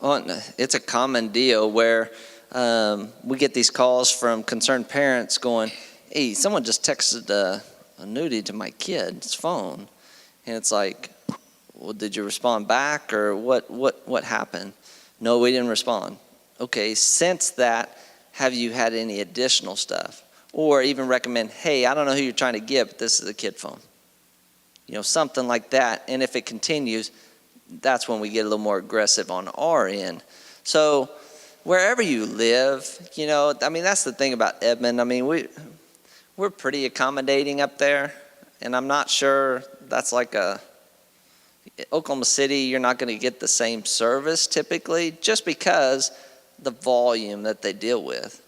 it's a common deal where we get these calls from concerned parents going, hey, someone just texted a nudie to my kid's phone. And it's like, well, did you respond back, or what happened? No, we didn't respond. Okay, since that, have you had any additional stuff? Or even recommend, hey, I don't know who you're trying to get, but this is a kid phone. Something like that. And if it continues, that's when we get a little more aggressive on our end. So wherever you live, that's the thing about Edmond. We're pretty accommodating up there, and I'm not sure that's like Oklahoma City, you're not going to get the same service typically, just because the volume that they deal with.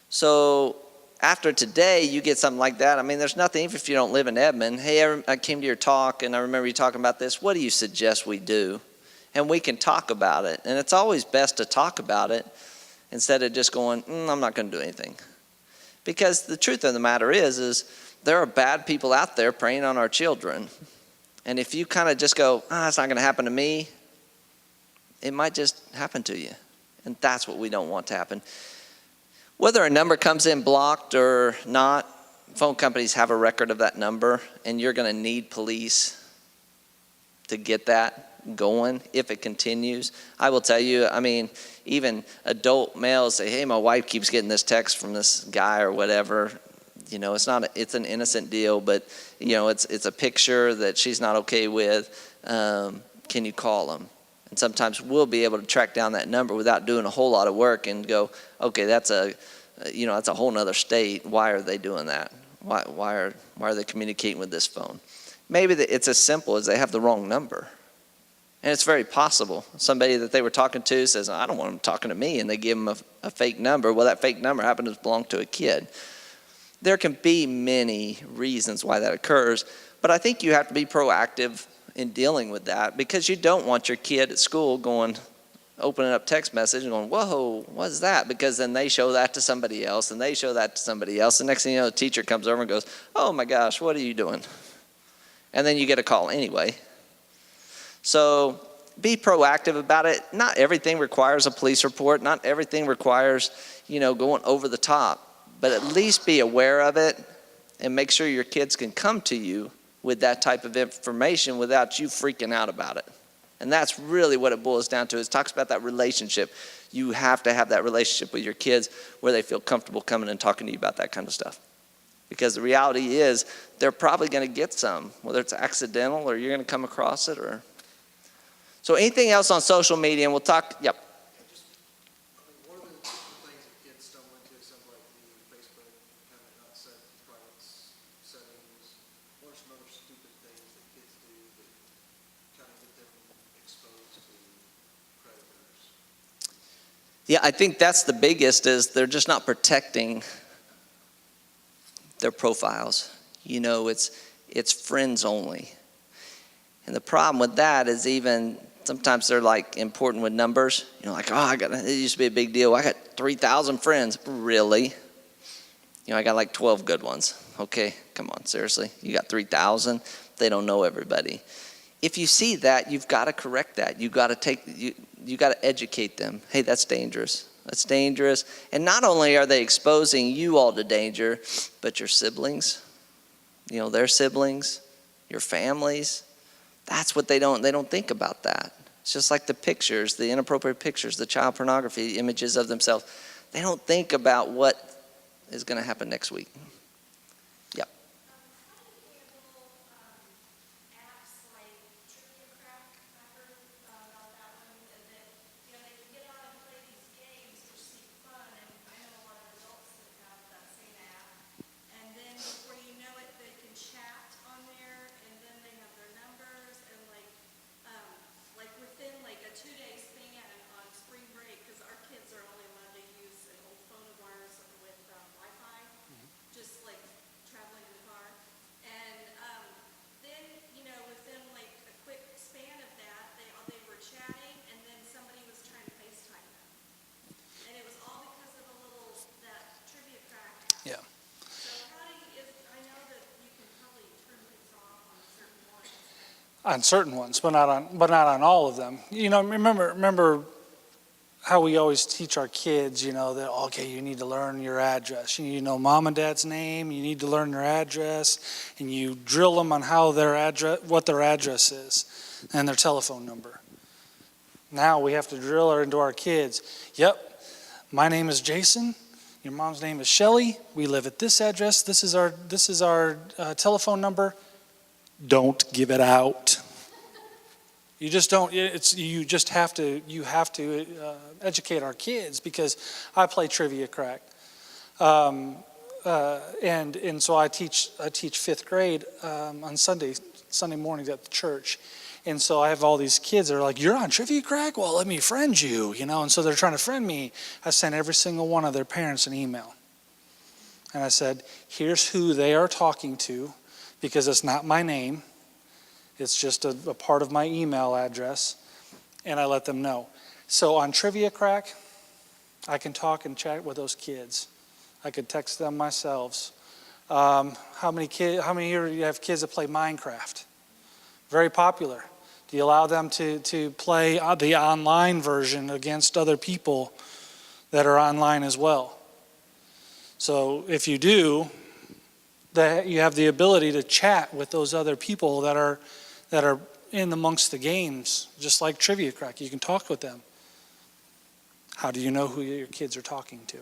So after today, you get something like that. There's nothing, even if you don't live in Edmond, hey, I came to your talk and I remember you talking about this. What do you suggest we do? And we can talk about it. And it's always best to talk about it instead of just going, I'm not going to do anything. Because the truth of the matter is there are bad people out there preying on our children. And if you kind of just go, it's not going to happen to me, it might just happen to you. And that's what we don't want to happen. Whether a number comes in blocked or not, phone companies have a record of that number, and you're going to need police to get that going if it continues. I will tell you, even adult males say, hey, my wife keeps getting this text from this guy or whatever. It's an innocent deal, but it's a picture that she's not okay with. Can you call them? And sometimes we'll be able to track down that number without doing a whole lot of work and go, okay, that's a whole nother state. Why are they doing that? Why are they communicating with this phone? Maybe it's as simple as they have the wrong number. And it's very possible. Somebody that they were talking to says, I don't want them talking to me, and they give them a fake number. Well, that fake number happens to belong to a kid. There can be many reasons why that occurs, but I think you have to be proactive in dealing with that, because you don't want your kid at school going, opening up text message and going, whoa, what's that? Because then they show that to somebody else, and they show that to somebody else. The next thing you know, the teacher comes over and goes, oh my gosh, what are you doing? And then you get a call anyway. So be proactive about it. Not everything requires a police report. Not everything requires, going over the top. But at least be aware of it and make sure your kids can come to you with that type of information without you freaking out about it. And that's really what it boils down to. It talks about that relationship. You have to have that relationship with your kids where they feel comfortable coming and talking to you about that kind of stuff. Because the reality is they're probably going to get some, whether it's accidental or you're going to come across it. So anything else on social media, and we'll talk, yep. One of the things that kids stumble into, something like the Facebook, kind of not set private settings, what are some other stupid things that kids do that kind of get them exposed to predators? Yeah, I think that's the biggest is they're just not protecting their profiles. It's friends only. And the problem with that is even sometimes they're like important with numbers. It used to be a big deal. I got 3,000 friends. Really? I got like 12 good ones. Okay, come on, seriously. You got 3,000? They don't know everybody. If you see that, you've got to correct that. You got to educate them. Hey, that's dangerous. That's dangerous. And not only are they exposing you all to danger, but your siblings, their siblings, your families. That's what they don't think about that. It's just like the pictures, the inappropriate pictures, the child pornography images of themselves. They don't think about what is going to happen next week. Yep. How do you handle apps like Trivia Crack? I heard about that one, and that they can get on and play these games which seem fun, and I know a lot of adults that have that same app. And then before you know it, they can chat on there, and then they have their numbers, and like within like a 2-day span on spring break, because our kids are only allowed to use an old phone of ours with Wi-Fi, just like traveling in the car. And then, within like a quick span of that, they were chatting, and then somebody was trying to FaceTime them. And it was all because of that Trivia Crack app. Yeah. So how do you, I know that you can probably turn things off on certain ones. On certain ones, but not on all of them. Remember how we always teach our kids, that, okay, you need to learn your address. You need to know mom and dad's name. You need to learn their address. And you drill them on what their address is and their telephone number. Now we have to drill her into our kids. Yep, my name is Jason. Your mom's name is Shelly. We live at this address. This is our telephone number. Don't give it out. You just don't. You have to educate our kids, because I play Trivia Crack, and so I teach 5th grade on Sunday mornings at the church, and so I have all these kids that are like, "You're on Trivia Crack? Well, let me friend you," and so they're trying to friend me. I sent every single one of their parents an email, and I said, "Here's who they are talking to." Because it's not my name. It's just a part of my email address. And I let them know. So on Trivia Crack, I can talk and chat with those kids. I could text them myself. How many here do you have kids that play Minecraft? Very popular. Do you allow them to play the online version against other people that are online as well? So if you do, that you have the ability to chat with those other people that are in amongst the games, just like Trivia Crack. You can talk with them. How do you know who your kids are talking to?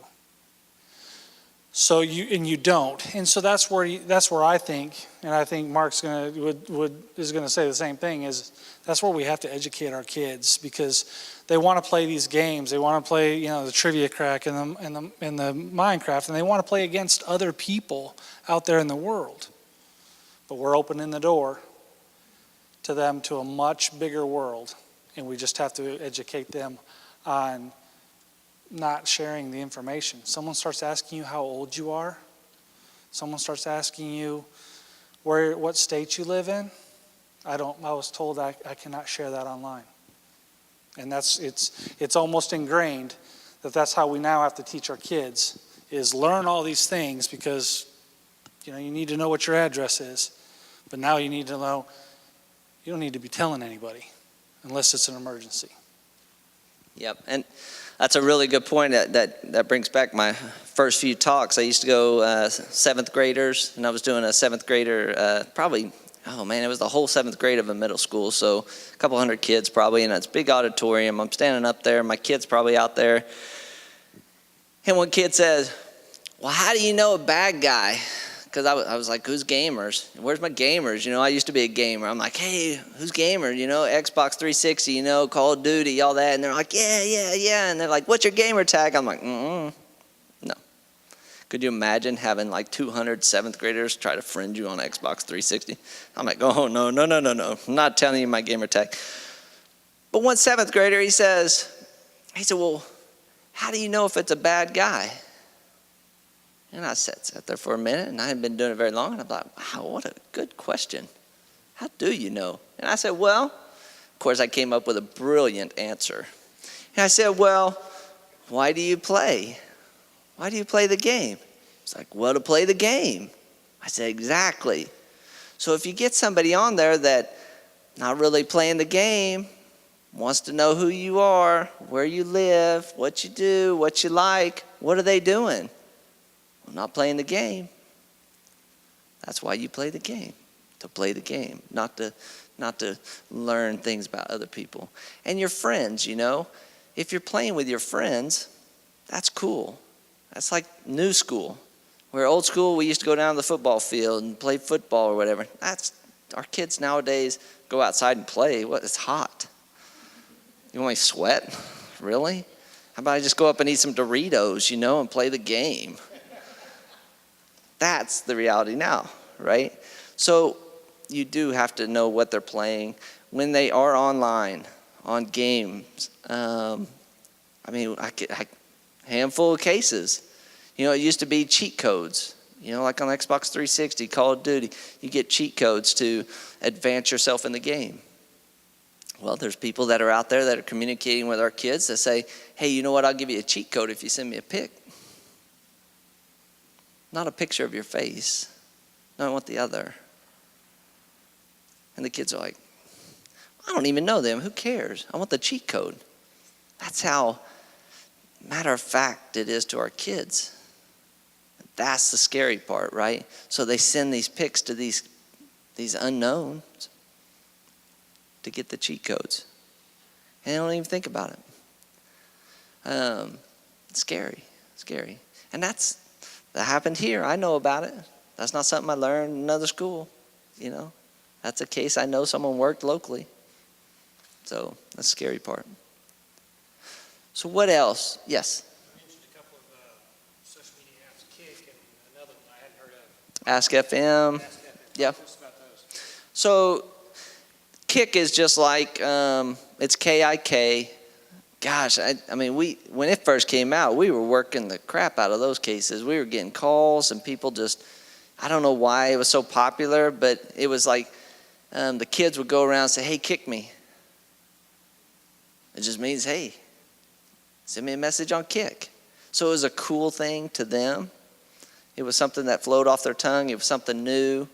So you don't, and so that's where I think, and I think Mark's is gonna say the same thing. Is that's where we have to educate our kids, because they want to play these games. They want to play, the Trivia Crack and the Minecraft, and they want to play against other people out there in the world. But we're opening the door to them to a much bigger world, and we just have to educate them on not sharing the information. Someone starts asking you how old you are. Someone starts asking you what state you live in. I was told I cannot share that online. And it's almost ingrained that that's how we now have to teach our kids, is learn all these things because, you need to know what your address is. But now you need to know, you don't need to be telling anybody unless it's an emergency. Yep, and that's a really good point. That brings back my first few talks. I used to go seventh graders, and I was doing a seventh grader, it was the whole seventh grade of a middle school, so a couple hundred kids probably, and it's a big auditorium. I'm standing up there, my kid's probably out there, and one kid says, well, how do you know a bad guy? Because I was like, who's gamers? Where's my gamers? I used to be a gamer. I'm like, hey, who's gamer? Xbox 360, Call of Duty, all that. And they're like, yeah. And they're like, what's your gamer tag? I'm like, no. Could you imagine having like 200 seventh graders try to friend you on Xbox 360? I'm like, oh, no. I'm not telling you my gamer tag. But one seventh grader, he said, well, how do you know if it's a bad guy? And I sat there for a minute, and I hadn't been doing it very long, and I'm like, wow, what a good question. How do you know? And I said, well, of course, I came up with a brilliant answer. And I said, well, why do you play? Why do you play the game? He's like, well, to play the game. I said, exactly. So if you get somebody on there that not really playing the game, wants to know who you are, where you live, what you do, what you like, what are they doing? Well, not playing the game. That's why you play the game, to play the game, not to learn things about other people. And your friends, if you're playing with your friends, that's cool. That's like new school. Where old school, we used to go down to the football field and play football or whatever. Our kids nowadays go outside and play. It's hot. You want me to sweat? Really? How about I just go up and eat some Doritos, and play the game? That's the reality now, right? So you do have to know what they're playing. When they are online, on games, handful of cases. It used to be cheat codes. Like on Xbox 360, Call of Duty, you get cheat codes to advance yourself in the game. Well, there's people that are out there that are communicating with our kids that say, hey, you know what, I'll give you a cheat code if you send me a pic. Not a picture of your face. No, I want the other. And the kids are like, I don't even know them. Who cares? I want the cheat code. That's how matter of fact it is to our kids. That's the scary part, right? So they send these pics to these unknowns to get the cheat codes. And they don't even think about it. Scary. And that happened here. I know about it. That's not something I learned in another school. That's a case I know someone worked locally. So that's the scary part. So what else? Yes? I mentioned a couple of social media apps, Kick and another one I hadn't heard of. Ask FM. Ask FM. Yeah. Tell us about those. So Kick is just like, it's KIK. Gosh, when it first came out, we were working the crap out of those cases. We were getting calls and people just, I don't know why it was so popular, but it was like the kids would go around and say, hey, kick me. It just means, hey, send me a message on Kick. So it was a cool thing to them. It was something that flowed off their tongue. It was something new.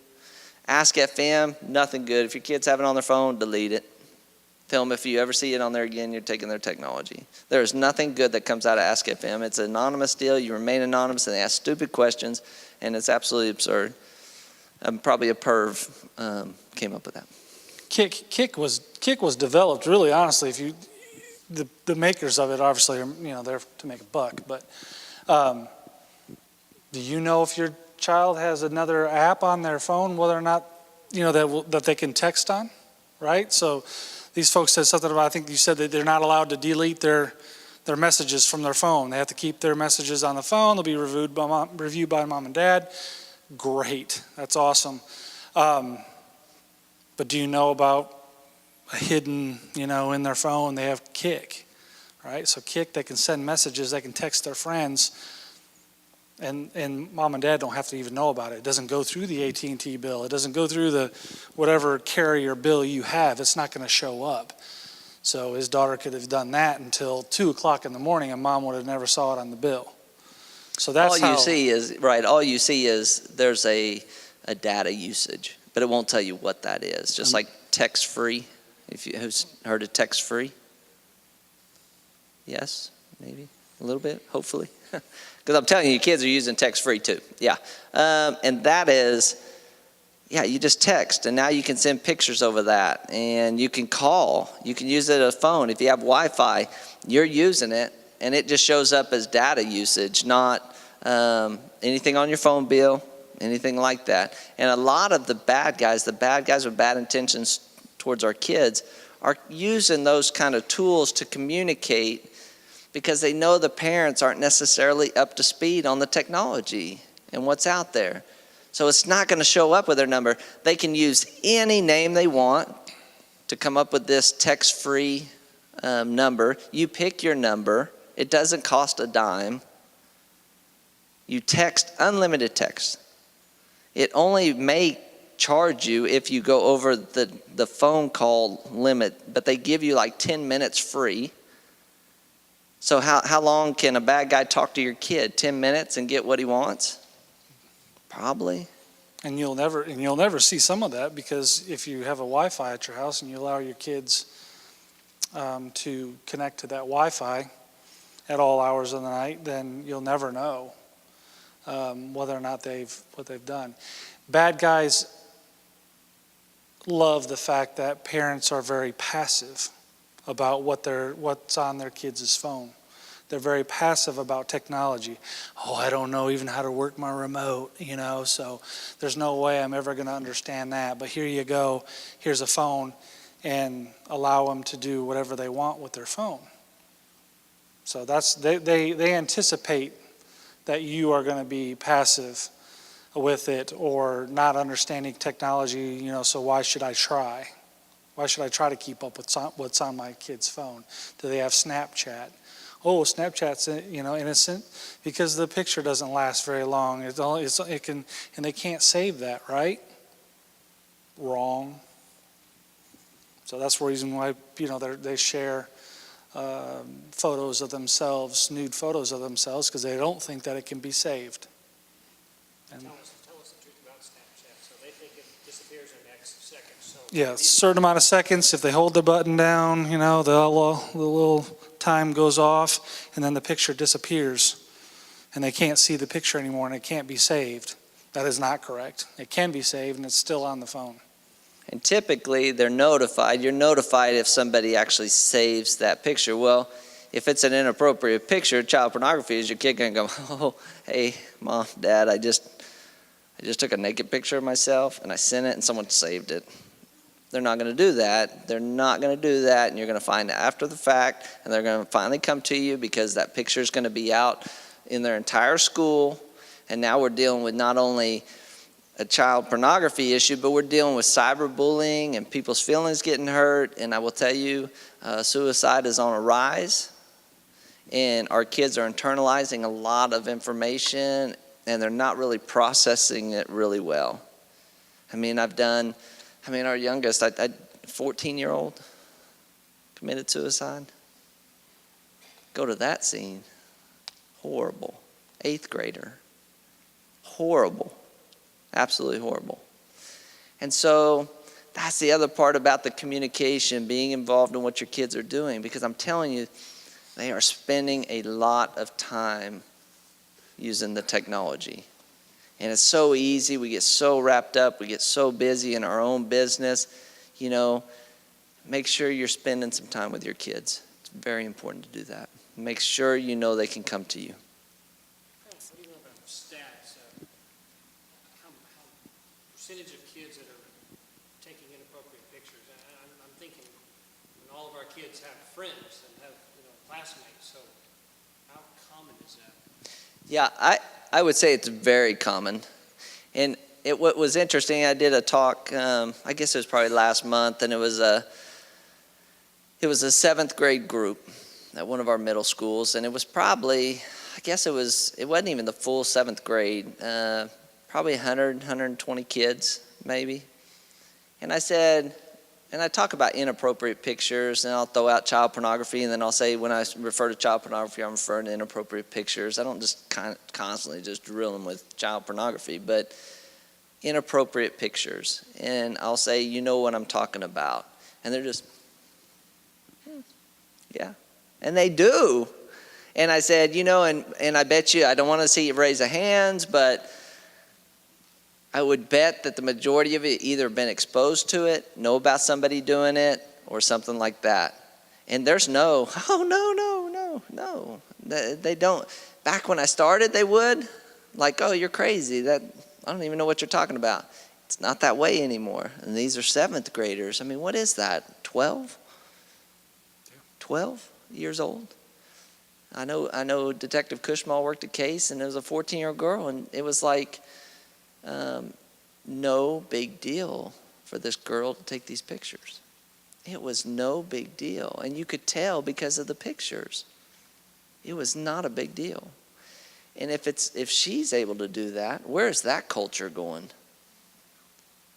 Ask FM, nothing good. If your kids have it on their phone, delete it. Tell them if you ever see it on there again, you're taking their technology. There is nothing good that comes out of Ask FM. It's an anonymous deal. You remain anonymous, and they ask stupid questions, and it's absolutely absurd. Probably a perv came up with that. Kick was developed really honestly. If you the makers of it obviously are there to make a buck, but do you know if your child has another app on their phone, whether or not that they can text on, right? So these folks said something about, I think you said that they're not allowed to delete their messages from their phone. They have to keep their messages on the phone. They'll be reviewed by mom and dad. Great, that's awesome. But do you know about a hidden, in their phone, they have Kick, right? So Kick, they can send messages, they can text their friends, and mom and dad don't have to even know about it. It doesn't go through the AT&T bill. It doesn't go through the whatever carrier bill you have. It's not going to show up. So his daughter could have done that until 2 o'clock in the morning, and mom would have never saw it on the bill. So that's All you see is, right, all you see is there's a data usage, but it won't tell you what that is. Just like text-free, who's heard of text-free? Yes, maybe, a little bit, hopefully. Because I'm telling you, kids are using text-free too, yeah. And that is, yeah, you just text, and now you can send pictures over that, and you can call. You can use it as a phone. If you have Wi-Fi, you're using it, and it just shows up as data usage, not anything on your phone bill, anything like that. And a lot of the bad guys with bad intentions towards our kids are using those kind of tools to communicate because they know the parents aren't necessarily up to speed on the technology and what's out there. So it's not going to show up with their number. They can use any name they want to come up with this text-free number. You pick your number. It doesn't cost a dime. You text unlimited text. It only may charge you if you go over the phone call limit, but they give you like 10 minutes free. So how long can a bad guy talk to your kid? 10 minutes and get what he wants? Probably. And you'll never see some of that, because if you have a Wi-Fi at your house and you allow your kids to connect to that Wi-Fi at all hours of the night, then you'll never know whether or not what they've done. Bad guys love the fact that parents are very passive about what's on their kids' phone. They're very passive about technology. Oh, I don't know even how to work my remote, so there's no way I'm ever going to understand that. But here you go, here's a phone, and allow them to do whatever they want with their phone. So they anticipate that you are going to be passive with it or not understanding technology, so why should I try? Why should I try to keep up with what's on my kid's phone? Do they have Snapchat? Oh, Snapchat's innocent because the picture doesn't last very long. It can, and they can't save that, right? Wrong. So that's the reason why they share photos of themselves, nude photos of themselves, because they don't think that it can be saved. And Tell us the truth about Snapchat. So they think it disappears in the next second. So yeah, a certain amount of seconds. If they hold the button down, the little time goes off, and then the picture disappears, and they can't see the picture anymore, and it can't be saved. That is not correct. It can be saved, and it's still on the phone. And typically, they're notified. You're notified if somebody actually saves that picture. Well, if it's an inappropriate picture, child pornography, is your kid going to go, oh, hey, Mom, Dad, I just took a naked picture of myself, and I sent it, and someone saved it. They're not going to do that. They're not going to do that, and you're going to find it after the fact, and they're going to finally come to you because that picture is going to be out in their entire school. And now we're dealing with not only a child pornography issue, but we're dealing with cyberbullying and people's feelings getting hurt. And I will tell you, suicide is on a rise, and our kids are internalizing a lot of information, and they're not really processing it really well. Our youngest, a 14-year-old committed suicide. Go to that scene. Horrible. 8th grader. Horrible. Absolutely horrible. And so that's the other part about the communication, being involved in what your kids are doing, because I'm telling you, they are spending a lot of time using the technology. And it's so easy. We get so wrapped up. We get so busy in our own business. Make sure you're spending some time with your kids. It's very important to do that. Make sure they can come to you. what do you know about stats? How percentage of kids that are taking inappropriate pictures? I'm thinking all of our kids have friends and have classmates. So how common is that? Yeah, I would say it's very common. And what was interesting, I did a talk, I guess it was probably last month, and it was a 7th grade group at one of our middle schools, and it was probably, it wasn't even the full 7th grade, probably 100, 120 kids maybe. And I said, and I talk about inappropriate pictures, and I'll throw out child pornography, and then I'll say when I refer to child pornography, I'm referring to inappropriate pictures. I don't just constantly just drill them with child pornography, but inappropriate pictures. And I'll say, you know what I'm talking about. And they're just, yeah. And they do. And I said, you know, and I bet you, I don't want to see you raise a hands, but I would bet that the majority of it either been exposed to it, know about somebody doing it, or something like that. And there's no, oh, no. They don't. Back when I started, they would. Like, oh, you're crazy. I don't even know what you're talking about. It's not that way anymore. And these are 7th graders. I mean, what is that, 12? 12 years old? I know Detective Kushmal worked a case, and it was a 14-year-old girl, and it was like, no big deal for this girl to take these pictures. It was no big deal, and you could tell because of the pictures. It was not a big deal. And if she's able to do that, where is that culture going?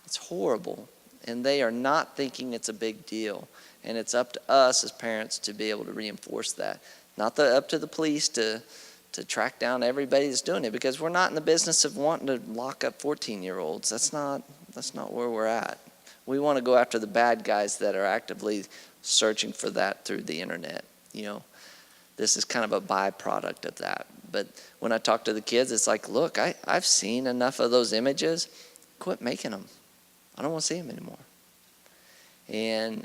It's horrible, and they are not thinking it's a big deal, and it's up to us as parents to be able to reinforce that. Not up to the police to track down everybody that's doing it, because we're not in the business of wanting to lock up 14-year-olds. That's not where we're at. We want to go after the bad guys that are actively searching for that through the internet. You know, this is kind of a byproduct of that. But when I talk to the kids, it's like, look, I've seen enough of those images. Quit making them. I don't want to see them anymore. And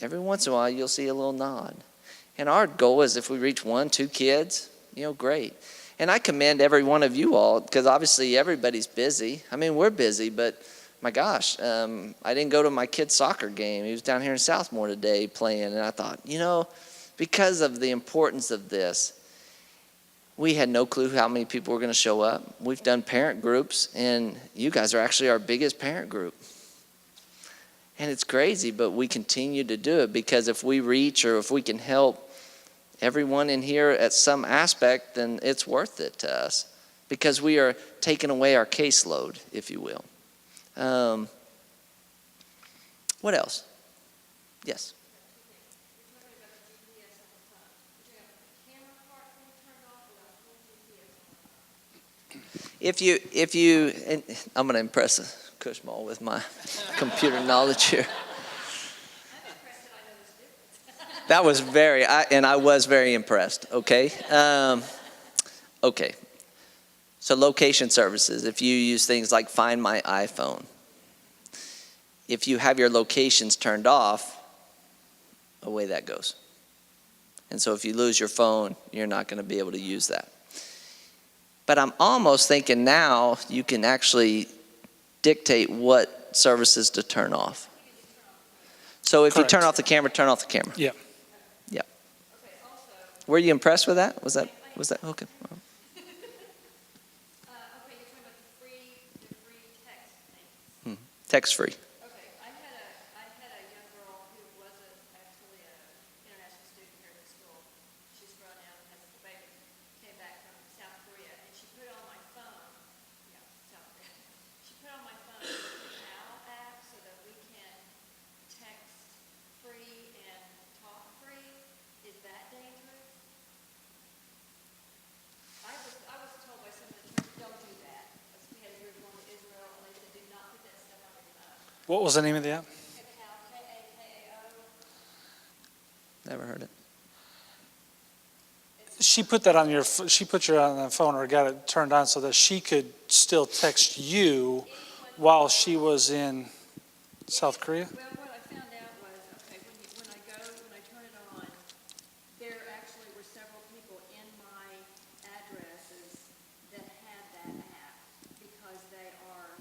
every once in a while, you'll see a little nod. And our goal is if we reach 1, 2 kids, you know, great. And I commend every one of you all, because obviously everybody's busy. I mean, we're busy, but my gosh, I didn't go to my kid's soccer game. He was down here in Southmore today playing, and I thought, you know, because of the importance of this, we had no clue how many people were going to show up. We've done parent groups, and you guys are actually our biggest parent group. And it's crazy, but we continue to do it, because if we reach or if we can help everyone in here at some aspect, then it's worth it to us, because we are taking away our caseload, if you will. What else? Yes. If you, and I'm going to impress Kushmal with my computer knowledge here. That was I was very impressed, okay? Okay. So location services, if you use things like Find My iPhone, if you have your locations turned off, away that goes. And so if you lose your phone, you're not going to be able to use that. But I'm almost thinking now you can actually dictate what services to turn off. So if Correct. you turn off the camera, turn off the camera. Yeah. Yeah. Were you impressed with that? Was that okay? Okay, you're talking about the free text things. Text free. Okay, I had a young girl who was actually an international student here at the school. She's grown out and has a baby, came back from South Korea, and she put on my phone, South Korea. She put on my phone the Kakao app so that we can text free and talk free. Is that dangerous? I was told by some of the church, don't do that. We had a group going to Israel, and they said, do not put that stuff on your phone. What was the name of the app? Kakao, Kakao. Never heard it. She put that on she put you on the phone or got it turned on so that she could still text you while she was in South Korea? Well, what I found out was, okay, when I turn it on, there actually were several people in my addresses that had that app because they are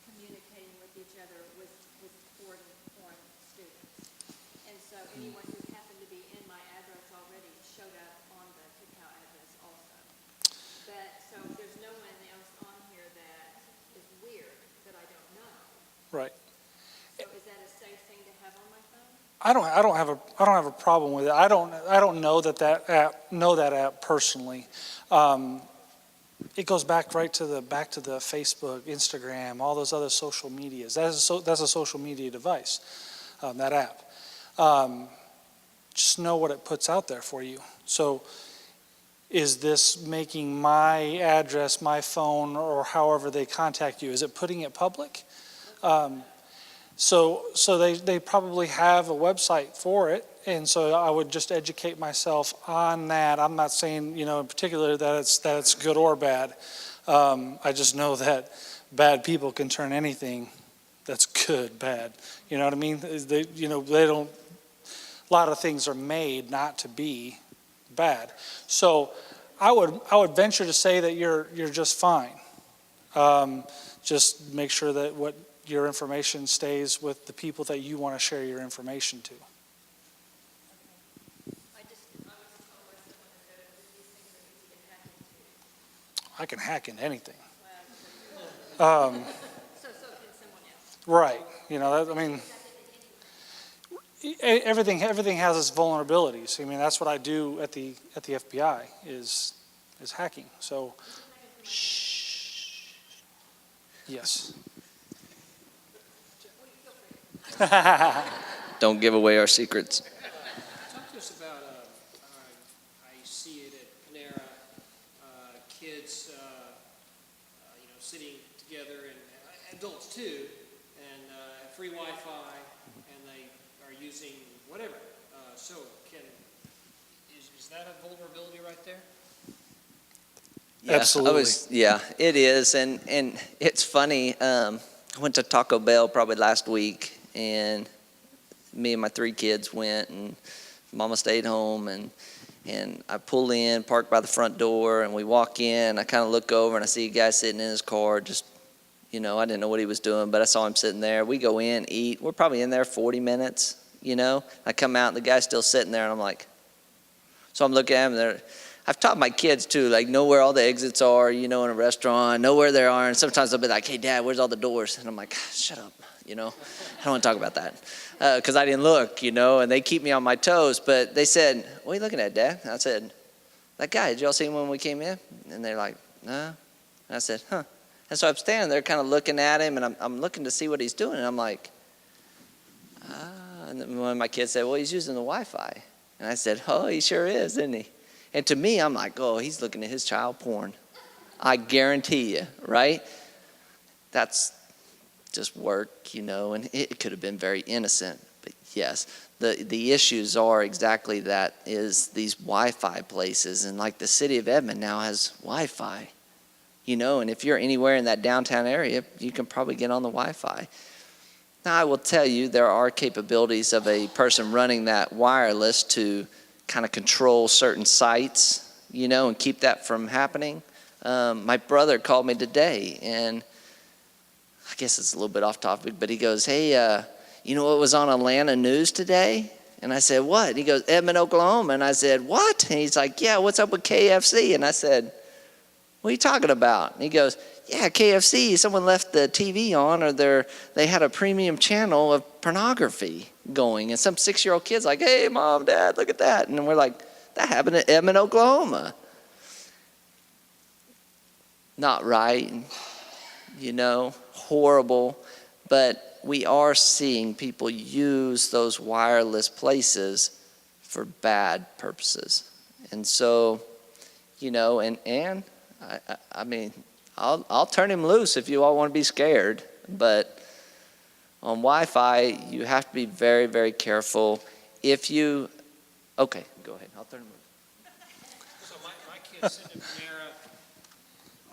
communicating with each other with foreign students. And so anyone who happened to be in my address already showed up on the Kakao address also. But, so there's no one else on here that is weird that I don't know. Right. So is that a safe thing to have on my phone? I don't have a problem with it. I don't know that app personally. It goes back to the Facebook, Instagram, all those other social medias. That's a social media device. that app. Just know what it puts out there for you. So is this making my address, my phone, or however they contact you, is it putting it public? So they probably have a website for it, and so I would just educate myself on that. I'm not saying, in particular that it's good or bad. I just know that bad people can turn anything that's good bad. You know what I mean? They don't. A lot of things are made not to be bad. So I would venture to say that you're just fine. Just make sure that what your information stays with the people that you want to share your information to. I can hack into anything. So can someone else. Right. Everything has its vulnerabilities. That's what I do at the FBI is hacking. So, shh. Yes. Don't give away our secrets. Talk to us about, I see it at Panera, kids, sitting together, and adults too, and free Wi-Fi, and they are using whatever. So is that a vulnerability right there? Yeah, Absolutely. It is, and it's funny. I went to Taco Bell probably last week, and me and my 3 kids went, and Mama stayed home, and I pull in, park by the front door, and we walk in. I kind of look over, and I see a guy sitting in his car. Just, I didn't know what he was doing, but I saw him sitting there. We go in, eat. We're probably in there 40 minutes. I come out, and the guy's still sitting there, and I'm like, so I'm looking at him there. I've taught my kids too, like, know where all the exits are, in a restaurant, know where they are. And sometimes they'll be like, hey, Dad, where's all the doors? And I'm like, shut up, I don't want to talk about that. Because I didn't look, and they keep me on my toes. But they said, what are you looking at, Dad? And I said, that guy, did y'all see him when we came in? And they're like, no. And I said, huh. And so I'm standing there kind of looking at him, and I'm looking to see what he's doing. And I'm like, And then one of my kids said, well, he's using the Wi-Fi. And I said, oh, he sure is, isn't he? And to me, I'm like, oh, he's looking at his child porn. I guarantee you, right? That's just work, and it could have been very innocent. But yes, the issues are exactly that, is these Wi-Fi places. And like the city of Edmond now has Wi-Fi, and if you're anywhere in that downtown area, you can probably get on the Wi-Fi. Now, I will tell you, there are capabilities of a person running that wireless to kind of control certain sites, and keep that from happening. My brother called me today, and I guess it's a little bit off topic, but he goes, hey, you know what was on Atlanta News today? And I said, what? He goes, Edmond, Oklahoma. And I said, what? And he's like, yeah, what's up with KFC? And I said, what are you talking about? And he goes, yeah, KFC, someone left the TV on, or they had a premium channel of pornography going. And some 6-year-old kid's like, hey, Mom, Dad, look at that. And we're like, that happened in Edmond, Oklahoma. Not right, horrible. But we are seeing people use those wireless places for bad purposes. And so, I'll turn him loose if you all want to be scared. But on Wi-Fi, you have to be very, very careful. Okay, go ahead. I'll turn him loose. So my kid's sitting at Panera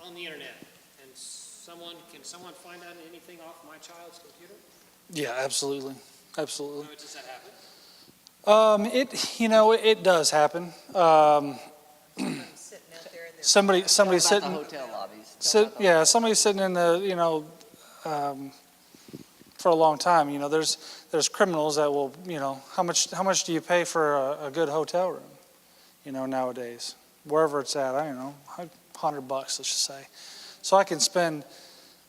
on the internet, and can someone find out anything off my child's computer? Yeah, absolutely. Absolutely. How does that happen? It does happen. Somebody sitting. The hotel lobbies. Somebody's sitting in the, for a long time. There's criminals that will, how much do you pay for a good hotel room, nowadays, wherever it's at, I don't know, $100, let's just say. So I can spend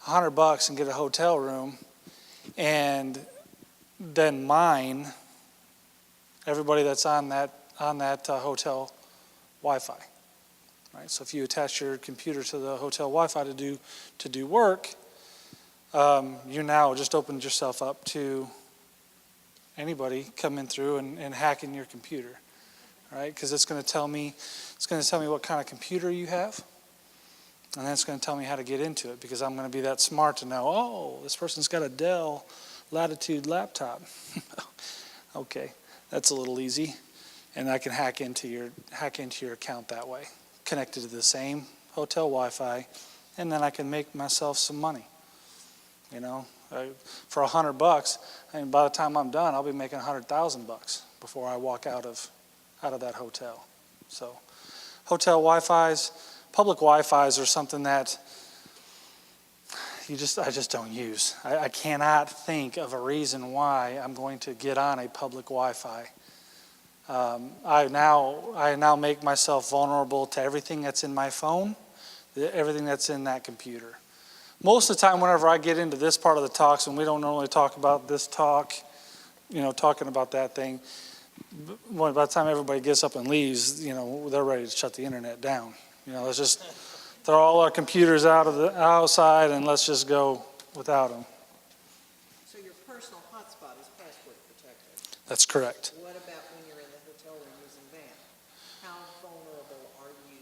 $100 and get a hotel room, and then mine everybody that's on that hotel Wi-Fi. Right? So if you attach your computer to the hotel Wi-Fi to do work, you now just opened yourself up to anybody coming through and hacking your computer, right? Because it's going to tell me what kind of computer you have, and then it's going to tell me how to get into it, because I'm going to be that smart to know, oh, this person's got a Dell Latitude laptop. Okay, that's a little easy, and I can hack into your account that way, connected to the same hotel Wi-Fi, and then I can make myself some money. You know, for $100, and by the time I'm done, I'll be making $100,000 before I walk out of that hotel. So, hotel Wi-Fi's, public Wi-Fi's are something that I just don't use. I cannot think of a reason why I'm going to get on a public Wi-Fi. I now make myself vulnerable to everything that's in my phone, everything that's in that computer. Most of the time, whenever I get into this part of the talks, and we don't normally talk about this talk, talking about that thing, by the time everybody gets up and leaves, they're ready to shut the internet down. Let's just throw all our computers outside and let's just go without them. So your personal hotspot is password protected. That's correct. What about when you're in the hotel room using that? How vulnerable are you?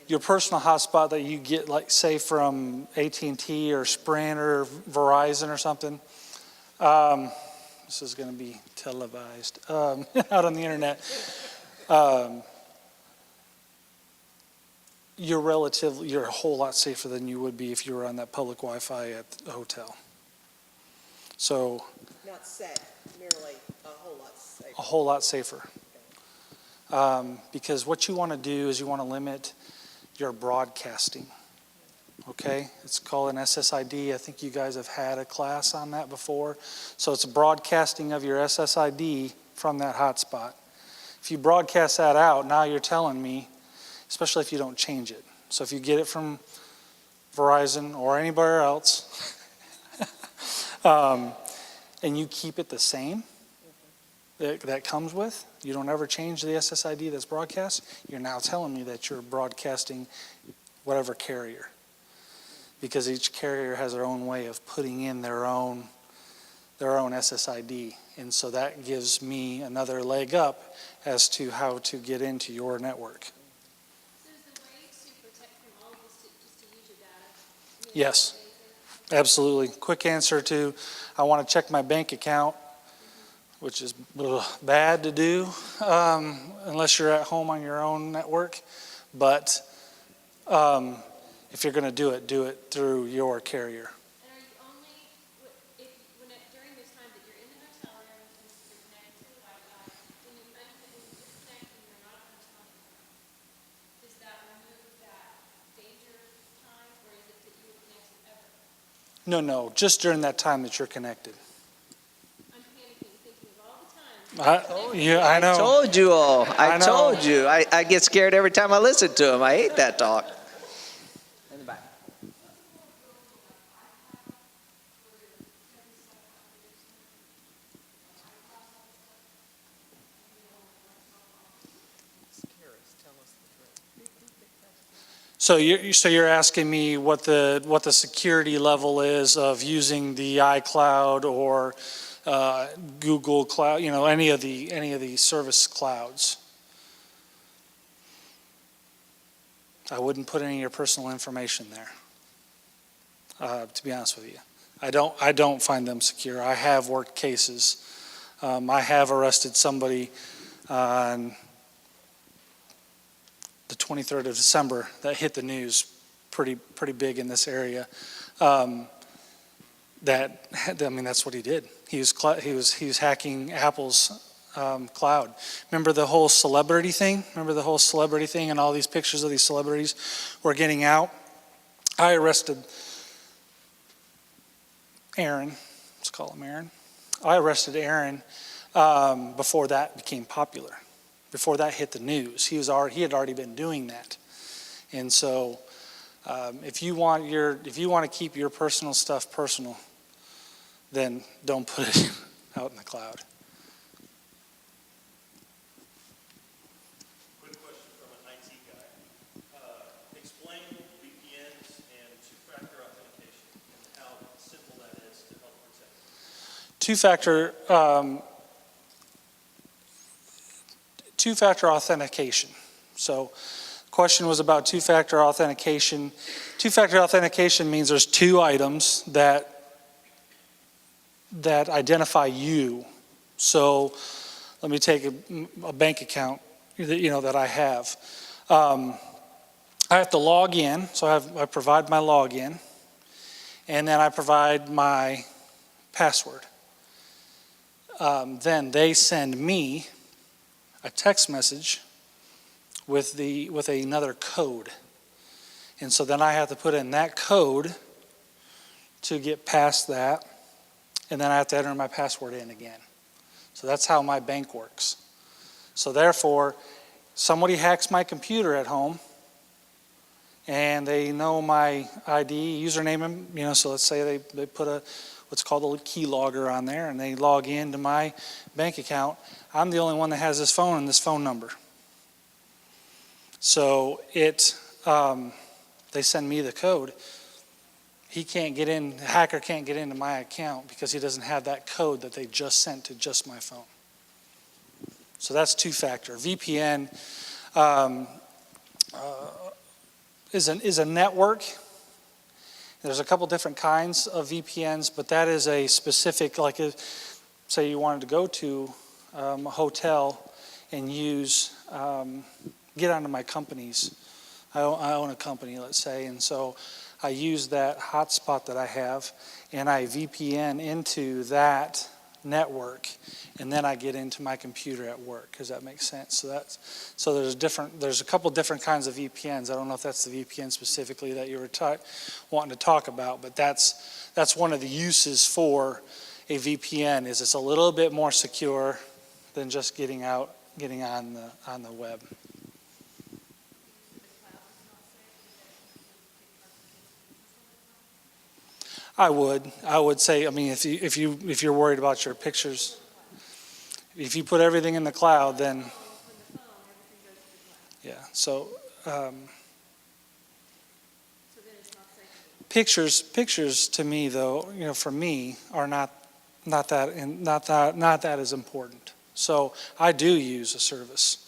Your personal hotspot that you get, like, say, from AT&T or Sprint or Verizon or something, this is going to be televised, out on the internet. You're a whole lot safer than you would be if you were on that public Wi-Fi at the hotel. So, Not safe, merely a whole lot safer. a whole lot safer. Because what you want to do is you want to limit your broadcasting. Okay? It's called an SSID. I think you guys have had a class on that before. So it's a broadcasting of your SSID from that hotspot. If you broadcast that out, now you're telling me, especially if you don't change it. So if you get it from Verizon or anywhere else, and you keep it the same that comes with, you don't ever change the SSID that's broadcast, you're now telling me that you're broadcasting whatever carrier. Because each carrier has their own way of putting in their own SSID. And so that gives me another leg up as to how to get into your network. So is the way to protect from all of this just to use your data? Yes, absolutely. Quick answer to, I want to check my bank account, which is bad to do unless you're at home on your own network. But if you're going to do it through your carrier. And are you only, during this time that you're in the hotel room and you're connected to the Wi-Fi, when you disconnect and you're not on the hotel room, does that remove that danger time, or is it that you were connected ever? No, just during that time that you're connected. I'm panicking, thinking of all the times. I know. Told you all. I know. told you. I get scared every time I listen to him. I hate that talk. In the back. So you're asking me what the security level is of using the iCloud or Google Cloud, any of the service clouds. I wouldn't put any of your personal information there. To be honest with you, I don't find them secure. I have worked cases. I have arrested somebody on the 23rd of December that hit the news pretty big in this area. That's what he did. He was hacking Apple's cloud. Remember the whole celebrity thing? And all these pictures of these celebrities were getting out? I arrested Aaron. Let's call him Aaron. I arrested Aaron before that became popular. Before that hit the news. He had already been doing that. And so if you want to keep your personal stuff personal, then don't put it out in the cloud. Quick question from an IT guy. Explain VPNs and two-factor authentication and how simple that is to help protect. two-factor authentication. So the question was about two-factor authentication. Two-factor authentication means there's two items that identify you. So let me take a bank account that I have. I have to log in, so I provide my login, and then I provide my password. Then they send me a text message with another code. And so then I have to put in that code to get past that, and then I have to enter my password in again. So that's how my bank works. So therefore, somebody hacks my computer at home, and they know my ID, username, so let's say they put what's called a keylogger on there, and they log into my bank account. I'm the only one that has this phone and this phone number. So they send me the code. The hacker can't get into my account because he doesn't have that code that they just sent to just my phone. So that's two-factor. VPN is a network. There's a couple different kinds of VPNs, but that is a specific, like say you wanted to go to a hotel and get onto my company's. I own a company, let's say, and so I use that hotspot that I have, and I VPN into that network, and then I get into my computer at work. Does that make sense? So there's a couple different kinds of VPNs. I don't know if that's the VPN specifically that you were wanting to talk about, but that's one of the uses for a VPN. Is it's a little bit more secure than just getting on the web. I would say, if you're worried about your pictures, if you put everything in the cloud, then yeah. So pictures to me, though, for me, are not that as important. So I do use a service.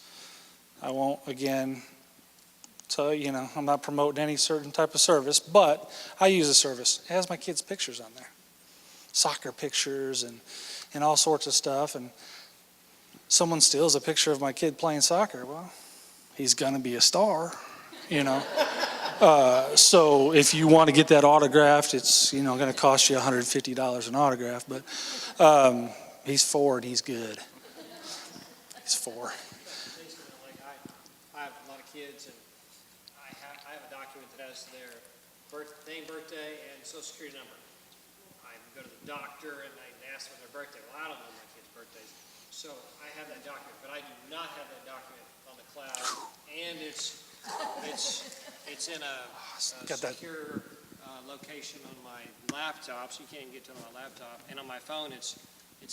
I won't again. So, I'm not promoting any certain type of service, but I use a service. It has my kids' pictures on there. Soccer pictures and all sorts of stuff. And someone steals a picture of my kid playing soccer. Well, he's going to be a star, So if you want to get that autographed, it's, going to cost you $150 an autograph. But he's 4 and he's good. He's 4. I have a lot of kids, and I have a document that has their name, birthday, and social security number. I go to the doctor and I ask for their birthday. Well, I don't know my kids' birthdays. So I have that document, but I do not have that document on the cloud. And it's in a secure location on my laptop, so you can't even get to it on my laptop. And on my phone, it's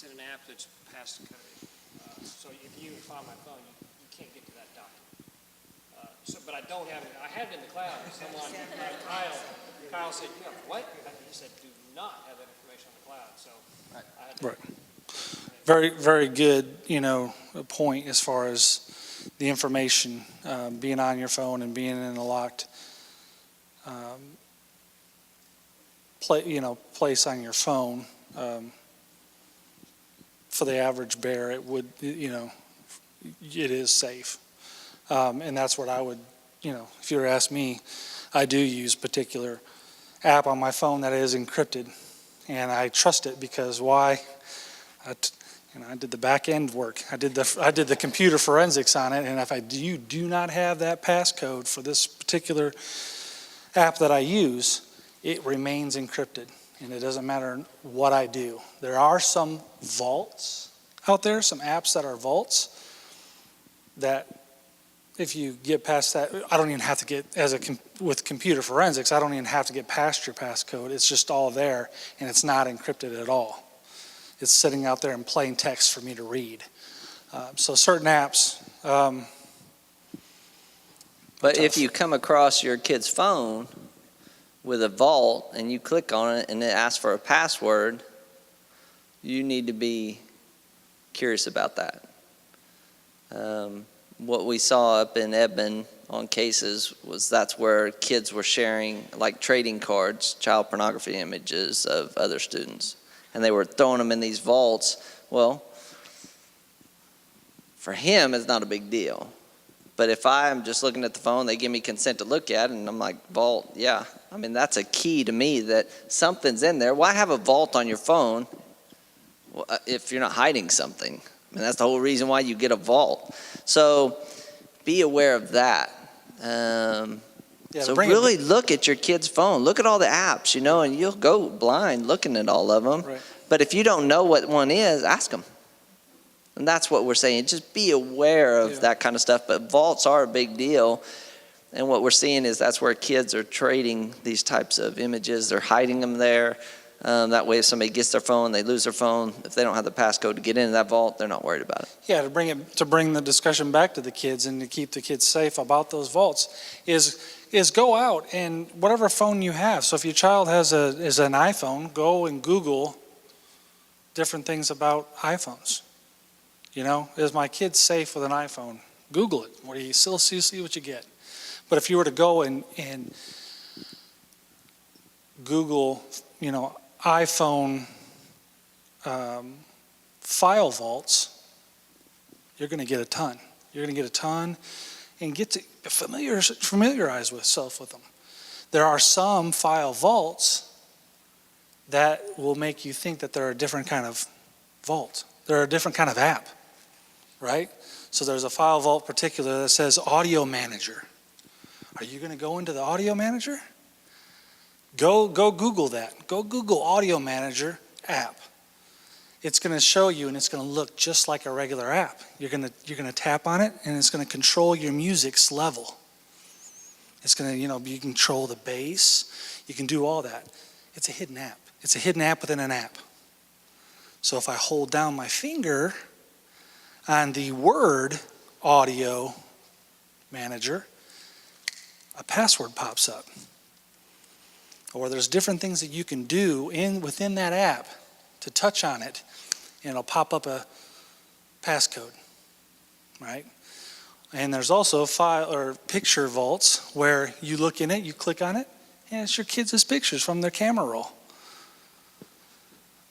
in an app that's passcode. So if you find my phone, you can't get to that document. But I don't have it. I had it in the cloud. Someone, Kyle said, "You have what?" He said, "Do not have that information on the cloud." So I had to. Right. Very, very good, point as far as the information being on your phone and being in a locked place on your phone. For the average bear, it would, it is safe. And that's what I would, if you were to ask me, I do use a particular app on my phone that is encrypted. And I trust it because why? I did the back end work. I did the computer forensics on it. And if you do not have that passcode for this particular app that I use, it remains encrypted. And it doesn't matter what I do. There are some vaults out there, some apps that are vaults that if you get past that, I don't even have to get, with computer forensics, I don't even have to get past your passcode. It's just all there, and it's not encrypted at all. It's sitting out there in plain text for me to read. So certain apps. But if you come across your kid's phone with a vault and you click on it and it asks for a password, you need to be curious about that. What we saw up in Edmond on cases was that's where kids were sharing like trading cards, child pornography images of other students, and they were throwing them in these vaults. Well, for him, it's not a big deal. But if I'm just looking at the phone, they give me consent to look at it, and I'm like, vault, yeah. I mean, that's a key to me that something's in there. Why have a vault on your phone if you're not hiding something? I mean, that's the whole reason why you get a vault. So be aware of that. So really look at your kid's phone. Look at all the apps, you know, and you'll go blind looking at all of them. Right. But if you don't know what one is, ask them. And that's what we're saying. Just be aware of that kind of stuff. But vaults are a big deal. And what we're seeing is that's where kids are trading these types of images. They're hiding them there. That way if somebody gets their phone, they lose their phone. If they don't have the passcode to get into that vault, they're not worried about it. Yeah, to bring the discussion back to the kids and to keep the kids safe about those vaults is go out and whatever phone you have. So if your child is an iPhone, go and Google different things about iPhones. You know, is my kid safe with an iPhone? Google it. What do you still see what you get? But if you were to go and Google, you know, iPhone file vaults, you're going to get a ton. You're going to get a ton and get to familiarize yourself with them. There are some file vaults that will make you think that they're a different kind of vault. They're a different kind of app, right? So there's a file vault particular that says Audio Manager. Are you going to go into the Audio Manager? Go Google that. Go Google Audio Manager app. It's going to show you, and it's going to look just like a regular app. You're going to tap on it, and it's going to control your music's level. It's going to, you know, you can control the bass. You can do all that. It's a hidden app. It's a hidden app within an app. So if I hold down my finger on the word Audio Manager, a password pops up. Or there's different things that you can do within that app to touch on it, and it'll pop up a passcode, right? And there's also file or picture vaults where you look in it, you click on it, and it's your kids' pictures from their camera roll.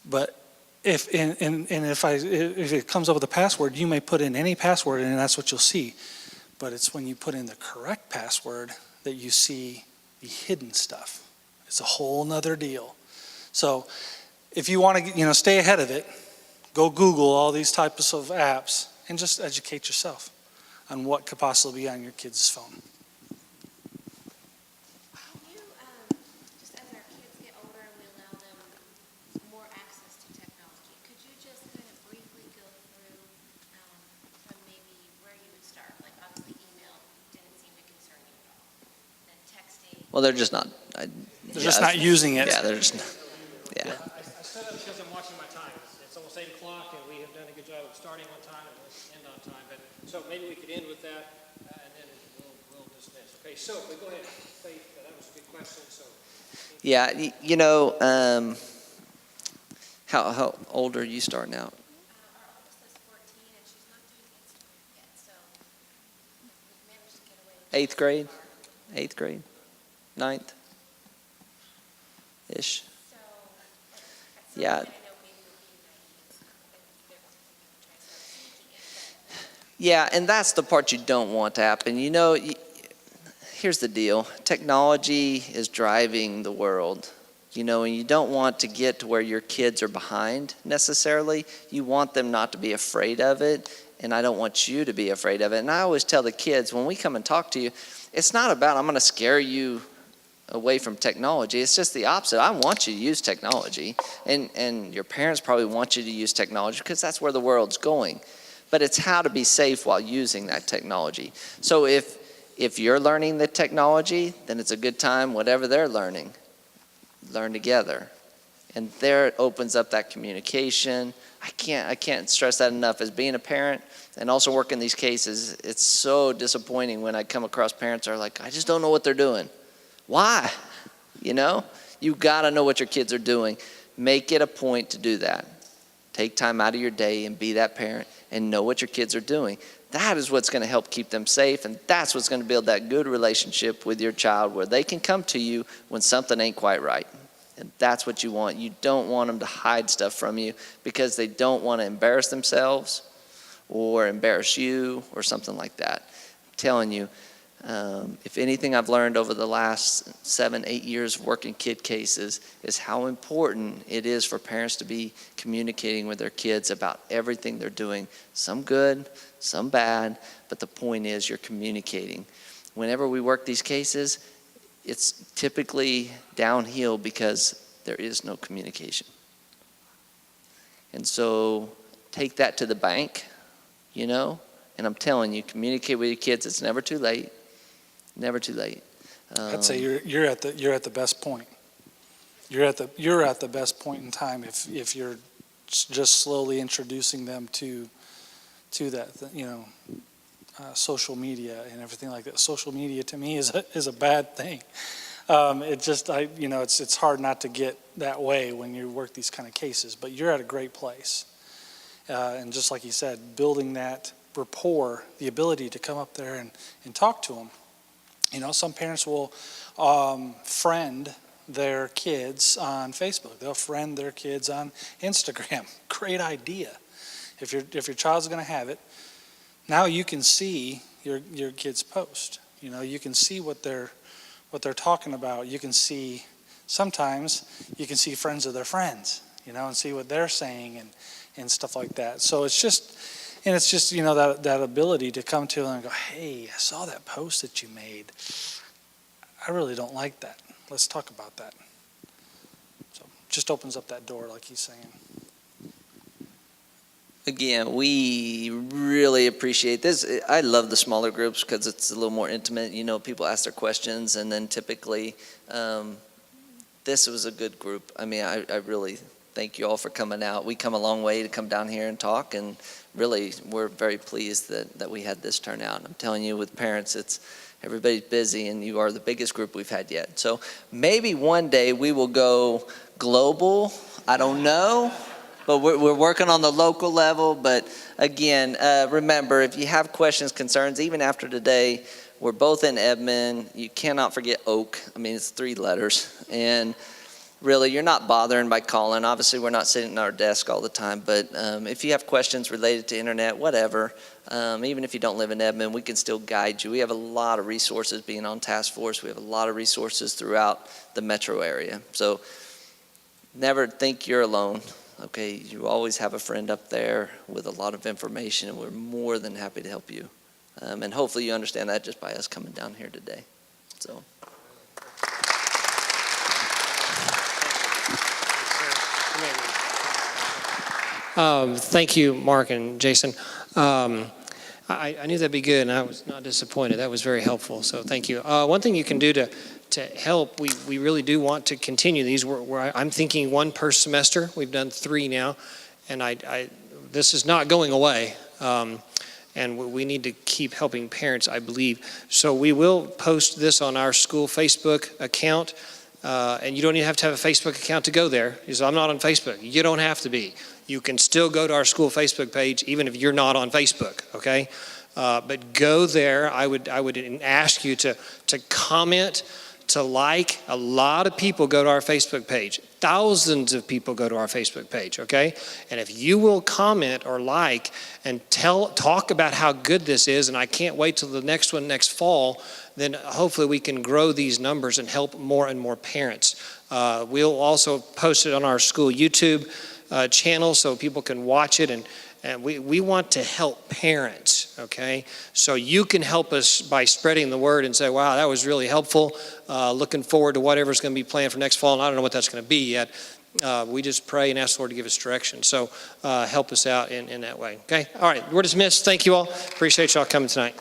But if it comes up with a password, you may put in any password, and that's what you'll see. But it's when you put in the correct password that you see the hidden stuff. It's a whole nother deal. So if you want to, you know, stay ahead of it, go Google all these types of apps and just educate yourself on what could possibly be on your kid's phone. Can you, just as our kids get older and we allow them more access to technology, could you just kind of briefly go through from maybe where you would start? Like obviously email didn't seem to concern you at all. Then texting. Well, they're just not. They're just not using it. Yeah, they're just. Yeah. I set up because I'm watching my time. It's almost 8 o'clock, and we have done a good job of starting on time and end on time. But so maybe we could end with that, and then we'll dismiss. Okay, so we go ahead. Faith, that was a good question. So. Yeah, you know, how old are you starting out? Our oldest is 14 and she's not doing Instagram yet, so we managed to get away with 8th grade? 8th grade? 9th? Ish. So at some Yeah. point, I know maybe we're being naive and they're trying to start sneaking it, but Yeah, and that's the part you don't want to happen. You know, here's the deal. Technology is driving the world. You know, and you don't want to get to where your kids are behind necessarily. You want them not to be afraid of it, and I don't want you to be afraid of it. And I always tell the kids, when we come and talk to you, it's not about I'm going to scare you away from technology. It's just the opposite. I want you to use technology, and your parents probably want you to use technology because that's where the world's going. But it's how to be safe while using that technology. So if you're learning the technology, then it's a good time, whatever they're learning, learn together. And there it opens up that communication. I can't stress that enough. As being a parent and also working these cases, it's so disappointing when I come across parents who are like, I just don't know what they're doing. Why? You know, you got to know what your kids are doing. Make it a point to do that. Take time out of your day and be that parent and know what your kids are doing. That is what's going to help keep them safe, and that's what's going to build that good relationship with your child where they can come to you when something ain't quite right. And that's what you want. You don't want them to hide stuff from you because they don't want to embarrass themselves or embarrass you or something like that. I'm telling you, if anything I've learned over the last 7-8 years of working kid cases is how important it is for parents to be communicating with their kids about everything they're doing. Some good, some bad, but the point is you're communicating. Whenever we work these cases, it's typically downhill because there is no communication. And so take that to the bank, you know, and I'm telling you, communicate with your kids. It's never too late. Never too late. I'd say you're at the best point. You're at the best point in time if you're just slowly introducing them to that, you know, social media and everything like that. Social media to me is a bad thing. It's hard not to get that way when you work these kind of cases. But you're at a great place, and just like you said, building that rapport, the ability to come up there and talk to them. You know, some parents will friend their kids on Facebook. They'll friend their kids on Instagram. Great idea. If your child's going to have it, now you can see your kids post. You know, you can see what they're talking about. You can see, sometimes you can see friends of their friends, you know, and see what they're saying and stuff like that. So it's just, you know, that ability to come to them and go, hey, I saw that post that you made. I really don't like that. Let's talk about that. So just opens up that door, like he's saying. Again, we really appreciate this. I love the smaller groups because it's a little more intimate. You know, people ask their questions, and then typically this was a good group. I mean, I really thank you all for coming out. We come a long way to come down here and talk, and really we're very pleased that we had this turnout. I'm telling you, with parents, everybody's busy, and you are the biggest group we've had yet. So maybe one day we will go global. I don't know. But we're working on the local level. But again, remember, if you have questions, concerns, even after today, we're both in Edmond. You cannot forget Oak. I mean, it's 3 letters. And really, you're not bothering by calling. Obviously, we're not sitting at our desk all the time. But if you have questions related to internet, whatever, even if you don't live in Edmond, we can still guide you. We have a lot of resources being on task force. We have a lot of resources throughout the metro area. So never think you're alone. Okay, you always have a friend up there with a lot of information, and we're more than happy to help you. And hopefully you understand that just by us coming down here today. So. Thank you, Mark and Jason. I knew that'd be good, and I was not disappointed. That was very helpful, so thank you. One thing you can do to help, we really do want to continue these. I'm thinking 1 per semester. We've done 3 now, and this is not going away. And we need to keep helping parents, I believe. So we will post this on our school Facebook account, and you don't even have to have a Facebook account to go there. Because I'm not on Facebook. You don't have to be. You can still go to our school Facebook page, even if you're not on Facebook, okay? But go there. I would ask you to comment, to like. A lot of people go to our Facebook page. Thousands of people go to our Facebook page, okay? And if you will comment or like and talk about how good this is, and I can't wait till the next one next fall, then hopefully we can grow these numbers and help more and more parents. We'll also post it on our school YouTube channel so people can watch it, and we want to help parents, okay? So you can help us by spreading the word and say, wow, that was really helpful. Looking forward to whatever's going to be planned for next fall, and I don't know what that's going to be yet. We just pray and ask the Lord to give us direction. So help us out in that way, okay? All right, we're dismissed. Thank you all. Appreciate y'all coming tonight.